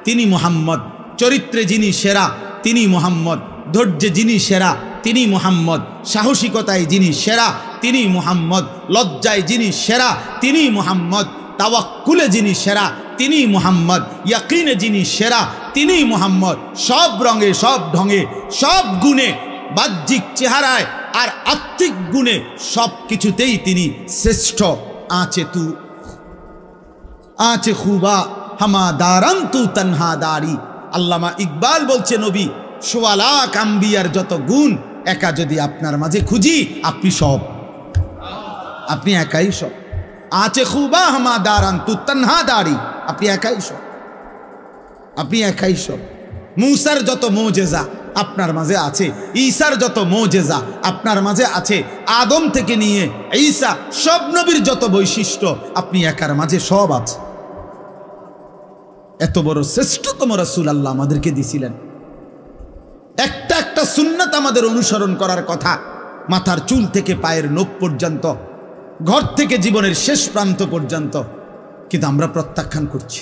তিনি মুহাম্মদ, চরিত্রে যিনি সেরা তিনি মুহাম্মদ, ধৈর্যে যিনি সেরা তিনি মুহাম্মদ, সাহসিকতায় যিনি সেরা তিনি মুহাম্মদ, লজ্জায় যিনি সেরা তিনি মুহাম্মদ, তাওয়াক্কুলে যিনি সেরা তিনি মুহাম্মদ, ইয়াকিনে যিনি সেরা তিনি মুহাম্মদ। সব রঙে, সব ঢঙে, সব গুণে, বাহ্যিক চেহারায় আর আত্মিক গুণে সব কিছুতেই তিনি শ্রেষ্ঠ। আঁচে খুবা হামা দারান তু তনহা দারি। আল্লামা ইকবাল বলছে নবী সোয়া লাখ আম্বিয়ার যত গুণ একা যদি আপনার মাঝে খুঁজি, আপনি সব, আপনি একাই সব। আঁচে খুবা হামা দারান তু তনহা দারি, আপনি একাই সব, আপনি একাই সব। মূসার যত মুজিজা আপনার মাঝে আছে, ঈসার যত মুজিজা আপনার মাঝে আছে, আদম থেকে নিয়ে ঈসা সব নবীর যত বৈশিষ্ট্য আপনি একার মাঝে সব আছে। এত বড় শ্রেষ্ঠতম রাসূল আল্লাহ আমাদেরকে দিছিলেন। একটা একটা সুন্নাত আমাদের অনুসরণ করার কথা, মাথার চুল থেকে পায়ের নখ পর্যন্ত, ঘর থেকে জীবনের শেষ প্রান্ত পর্যন্ত, কিন্তু আমরা প্রত্যাখ্যান করছি।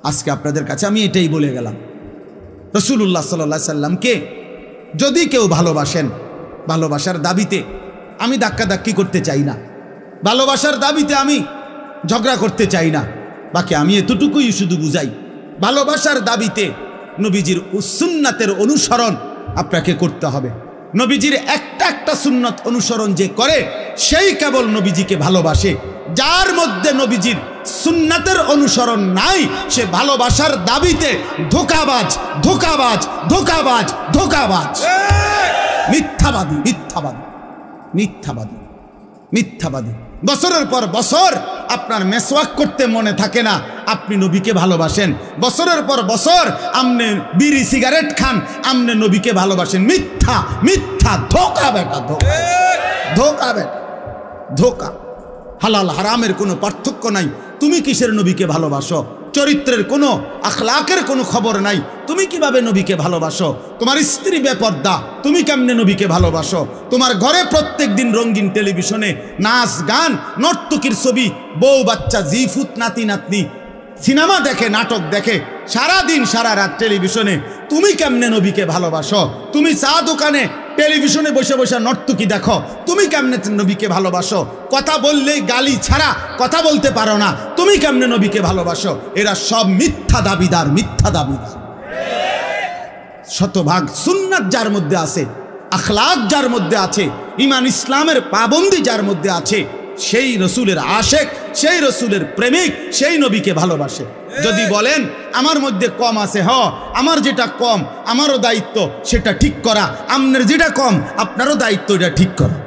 আজকে আপনাদের কাছে আমি এটাই বলে গেলাম, রাসূলুল্লাহ সাল্লাল্লাহু আলাইহি সাল্লামকে যদি কেউ ভালোবাসেন, ভালোবাসার দাবিতে আমি ধাক্কাধাক্কি করতে চাই না, ভালোবাসার দাবিতে আমি ঝগড়া করতে চাই না, বাকি আমি এতটুকুই শুধু বুঝাই, ভালোবাসার দাবিতে নবীজির সুন্নাতের অনুসরণ আপনাকে করতে হবে। নবীজির একটা একটা সুন্নত অনুসরণ যে করে সেই কেবল নবীজিকে ভালোবাসে। যার মধ্যে নবীজির সুন্নাতের অনুসরণ নাই সে ভালোবাসার দাবিতে ধোঁকাবাজ, ধোঁকাবাজ, ধোঁকাবাজ, ধোঁকাবাজ, মিথ্যাবাদী, মিথ্যাবাদী, মিথ্যাবাদী, মিথ্যাবাদী। বছরের পর বছর আপনার মেসওয়াক করতে মনে থাকে না, আপনি নবীকে ভালোবাসেন। বছরের পর বছর আপনি বিড়ি সিগারেট খান, আপনি নবীকে ভালোবাসেন। মিথ্যা, মিথ্যা, ধোঁকা বেটা, ধোঁকা, ধোঁকা বেটা, ধোঁকা। হালাল হারামের কোনো পার্থক্য নাই। তুমি কিসের নবীকে ভালোবাসো? চরিত্রের কোনো, আখলাকের কোনো খবর নাই। তুমি কিভাবে নবীকে ভালোবাসো? তোমার স্ত্রী বেপর্দা, তুমি কেমনে নবীকে ভালোবাসো? তোমার ঘরে প্রত্যেক দিন রঙিন টেলিভিশনে নাচ গান, নর্তকীর ছবি, বউ বাচ্চা, জিফুত, নাতি নাতনি সিনেমা দেখে, নাটক দেখে, সারা দিন সারা রাত টেলিভিশনে। তুমি কেমনে নবীকে ভালোবাসো? তুমি চা দোকানে টেলিভিশনে বসে বসে নর্তকী দেখো, তুমি কেমনে নবীকে ভালোবাসো? কথা বললেই গালি ছাড়া কথা বলতে পারো না, তুমি কেমনে নবীকে ভালোবাসো? এরা সব মিথ্যা দাবিদার, মিথ্যা দাবিদার। শতভাগ সুন্নাত যার মধ্যে আছে, আখলাক যার মধ্যে আছে, ঈমান ইসলামের পাবন্দি যার মধ্যে আছে, সেই রসুলের আশেক, সেই রসুলের প্রেমিক, সেই নবীকে ভালোবাসে। যদি বলেন আমার মধ্যে কম আছে, আমার যেটা কম আমারও দায়িত্ব সেটা ঠিক করা, আপনার যেটা কম আপনারও দায়িত্ব এটা ঠিক করা।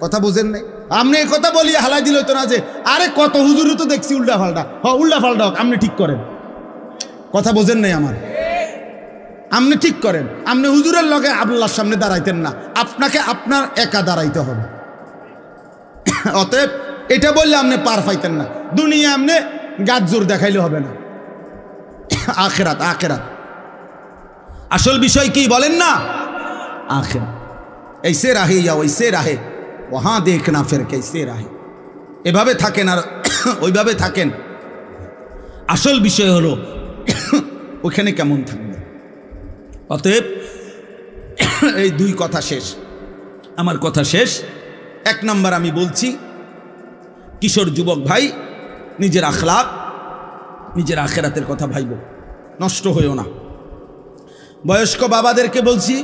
কথা বুঝেন নাই? আপনি এই কথা বলিয়ে হালাই দিল তো না যে আরে কত হুজুরও তো দেখছি উল্টা ফাল্টা, উল্টা ফাল্টা হোক, আপনি ঠিক করেন। কথা বোঝেন নাই আমার? আপনি ঠিক করেন। আপনি হুজুরের লগে আল্লাহর সামনে দাঁড়াইতেন না, আপনাকে আপনার একা দাঁড়াইতে হবে। অতএব এটা বললে আপনি পার পাইতেন না। দুনিয়া আপনি গাছ জোর দেখাইলে হবে না। আখেরাত, আখেরাত আসল বিষয় কি বলেন না? আখেরাত। ऐसे राहे या वैसे राहे वहाँ देखना फिर कैसे राहे। এভাবে থাকেন আর ওইভাবে থাকেন, আসল বিষয় হলো ওখানে কেমন থাকবে। অতএব এই দুই কথা শেষ, আমার কথা শেষ। এক নাম্বার আমি বলছি, কিশোর যুবক ভাই, নিজের আখলাক, নিজের আখেরাতের কথা ভাইব, নষ্ট হইও না। বয়স্ক বাবাদেরকে বলছি,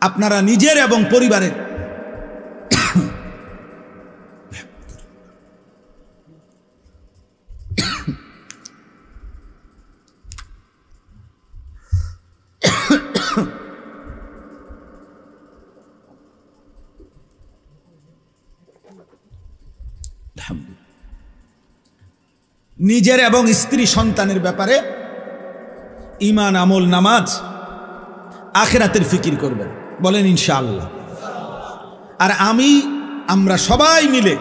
আপনারা নিজের এবং পরিবারের নিজের এবং স্ত্রী সন্তানের ব্যাপারে ঈমান, আমল, নামাজ, আখিরাতের ফিকির করবেন, বলেন ইনশাআল্লাহ। আর আমরা সবাই মিলে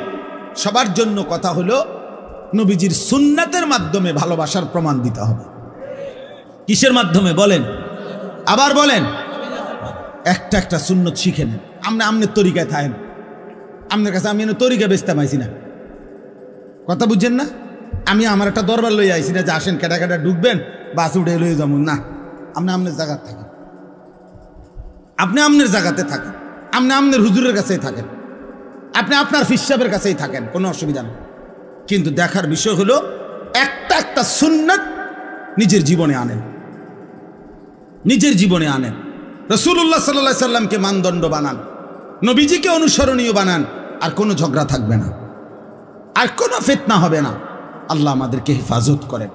সবার জন্য কথা হলো নবীজির সুন্নাতের মাধ্যমে ভালোবাসার প্রমাণ দিতে হবে। কিসের মাধ্যমে বলেন? আবার বলেন। একটা একটা সুন্নত শিখে নেন। আমনের তরিকায় থাকেন। আপনার কাছে আমি তরিকা বেচতে পাইছি না, কথা বুঝছেন না? আমি আমার একটা দরবার লই আইছি না যে আসেন কেটা কেটা ঢুকবেন বাস উঠে লই যাবো না। আপনি আপনার জায়গায় থাকেন, আপনি আপনার জায়গাতে থাকেন, আপনি আপনার হুজুরের কাছেই থাকেন, আপনি আপনার ফিসাবের কাছেই থাকেন, কোনো অসুবিধা নেই। কিন্তু দেখার বিষয় হলো একটা একটা সুন্নাত নিজের জীবনে আনেন, নিজের জীবনে আনেন। রাসূলুল্লাহ সাল্লাল্লাহু আলাইহি সাল্লামকে মানদণ্ড বানান, নবীজিকে অনুসরণীয় বানান, আর কোনো ঝগড়া থাকবে না, আর কোনো ফিতনা হবে না। আল্লাহ আমাদেরকে হেফাজত করেন,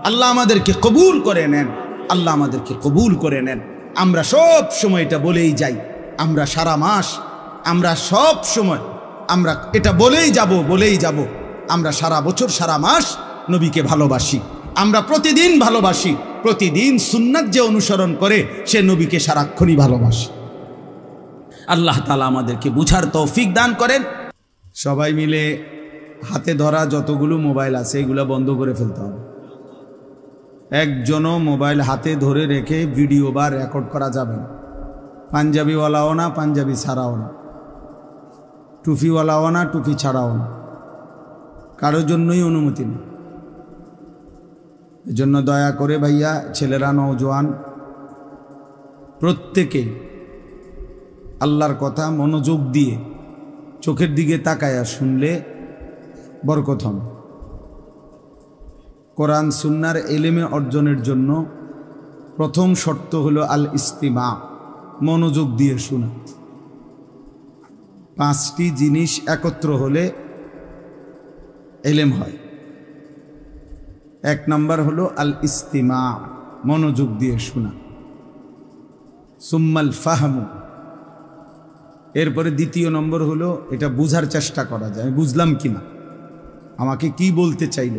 আল্লাহ আমাদেরকে কবুল করে নেন, আল্লাহ আমাদেরকে কবুল করে নেন। আমরা সব সময় এটা বলেই যাই, আমরা সারা মাস, আমরা সব সময় আমরা এটা বলেই যাব, আমরা সারা বছর সারা মাস নবীকে ভালোবাসি, আমরা প্রতিদিন ভালোবাসি। প্রতিদিন সুন্নাত যে অনুসরণ করে সে নবীকে সারাক্ষণই ভালোবাসে। আল্লাহ তাআলা আমাদেরকে বুঝার তৌফিক দান করেন। সবাই মিলে হাতে ধরা যতগুলো মোবাইল আছে এগুলো বন্ধ করে ফেলতে হবে। একজনও মোবাইল হাতে ধরে রেখে ভিডিও বা রেকর্ড করা যাবে না। পাঞ্জাবিওয়ালাও না, পাঞ্জাবি ছাড়াও না, টুপিওয়ালাও না, টুপি ছাড়াও না, কারোর জন্যই অনুমতি নেই। এজন্য দয়া করে ভাইয়া, ছেলেরা, নওজোয়ান, প্রত্যেকে আল্লাহর কথা মনোযোগ দিয়ে চোখের দিকে তাকায়া শুনলে বরকত হবে। কোরআন সুন্নাহর ইলমে অর্জনের জন্য প্রথম শর্ত হলো আল ইস্তিমা, মনোযোগ দিয়ে শোনা। 5টি জিনিস একত্র হলে ইলম হয়। 1 নম্বর হলো আল ইস্তিমা, মনোযোগ দিয়ে শোনা। সুম্মাল ফাহমু, এরপরে 2য় নম্বর হলো এটা বুঝার চেষ্টা করা যায়, বুঝলাম কিনা, আমাকে কি বলতে চাইল।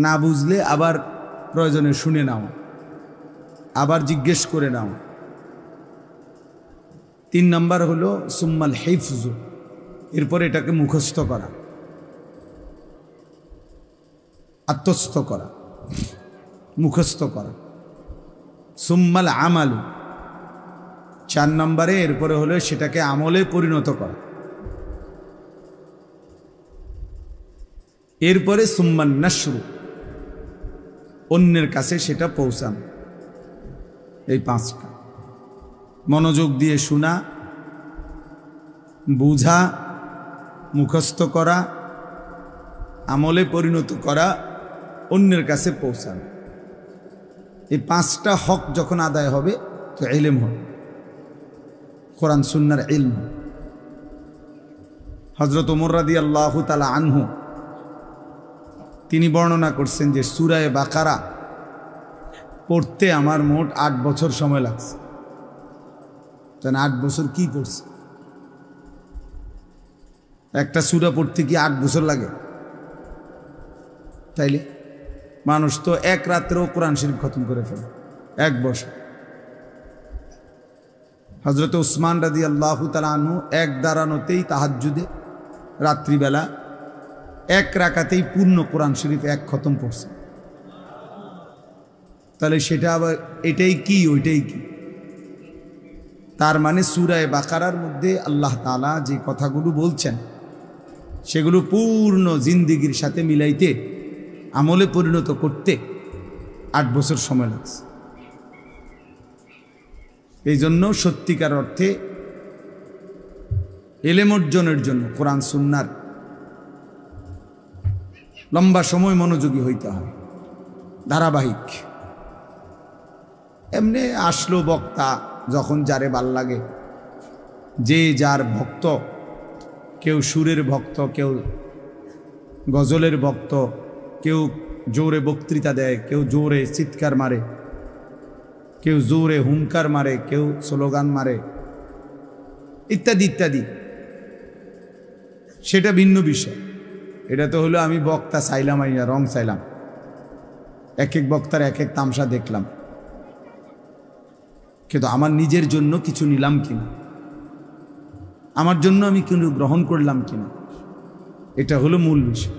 না বুঝলে আবার প্রয়োজনে শুনে নাও, আবার জিজ্ঞেস করে নাও। 3 নম্বর হলো সুম্মাল হিফজু, এরপরে এটাকে মুখস্থ করা, আত্মস্থ করা, মুখস্থ করা। সুম্মাল আমালু, 4 নম্বরে এরপরে হলো সেটাকে আমলে পরিণত করা। এরপরে সুম্মান নাশরু, অন্যের কাছে সেটা পৌঁছানো। এই 5টা, মনোযোগ দিয়ে শোনা, বুঝা, মুখস্থ করা, আমলে পরিণত করা, অন্যের কাছে পৌঁছানো। এই 5টা হক যখন আদায় হবে তো ইলম হবে, কোরআন সুন্নাহর ইলম। হযরত ওমর রাদিয়াল্লাহু তাআলা আনহু তিনি বর্ণনা করছেন যে সূরা বাকারা পড়তে আমার মোট 8 বছর সময় লাগছে। তাহলে 8 বছর কি পড়ছে? একটা সূরা পড়তে কি 8 বছর লাগে? তাইলে মানুষ তো এক রাত্রেও কোরআন শরীফ খতম করে ফেলে, 1 বছর। হযরত উসমান রাদিয়াল্লাহু তাআলা আনহু এক দাঁড়ানোতেই তাহাজ্জুদে রাত্রিবেলা 1 রাকাতেই পূর্ণ কোরআন শরীফ 1 খতম পড়ছে। তাহলে সেটা আবার এটাই কি ওইটাই কি? তার মানে সূরা বাকারার মধ্যে আল্লাহ তাআলা যে কথাগুলো বলছেন সেগুলো পূর্ণ জিন্দেগির সাথে মিলাইতে, আমলে পরিণত করতে 8 বছর সময় লাগছে। এই জন্য সত্যিকার অর্থে ইলম অর্জনের জন্য কোরআন সুন্নাহর লম্বা সময় মনোযোগী হইতে হয়, ধারাবাহিক। এমনি আসলো বক্তা যখন যারে ভাল লাগে, যে যার ভক্ত, কেউ সুরের ভক্ত, কেউ গজলের ভক্ত, কেউ জোরে বক্তৃতা দেয়, কেউ জোরে চিৎকার মারে, কেউ জোরে হুঙ্কার মারে, কেউ স্লোগান মারে, ইত্যাদি ইত্যাদি, সেটা ভিন্ন বিষয়। এটা তো হলো আমি বক্তা চাইলাম, রং চাইলাম, এক এক বক্তার এক এক তামসা দেখলাম, কিন্তু আমার নিজের জন্য কিছু নিলাম কিনা, আমার জন্য আমি কিন্তু গ্রহণ করলাম কিনা, এটা হলো মূল বিষয়।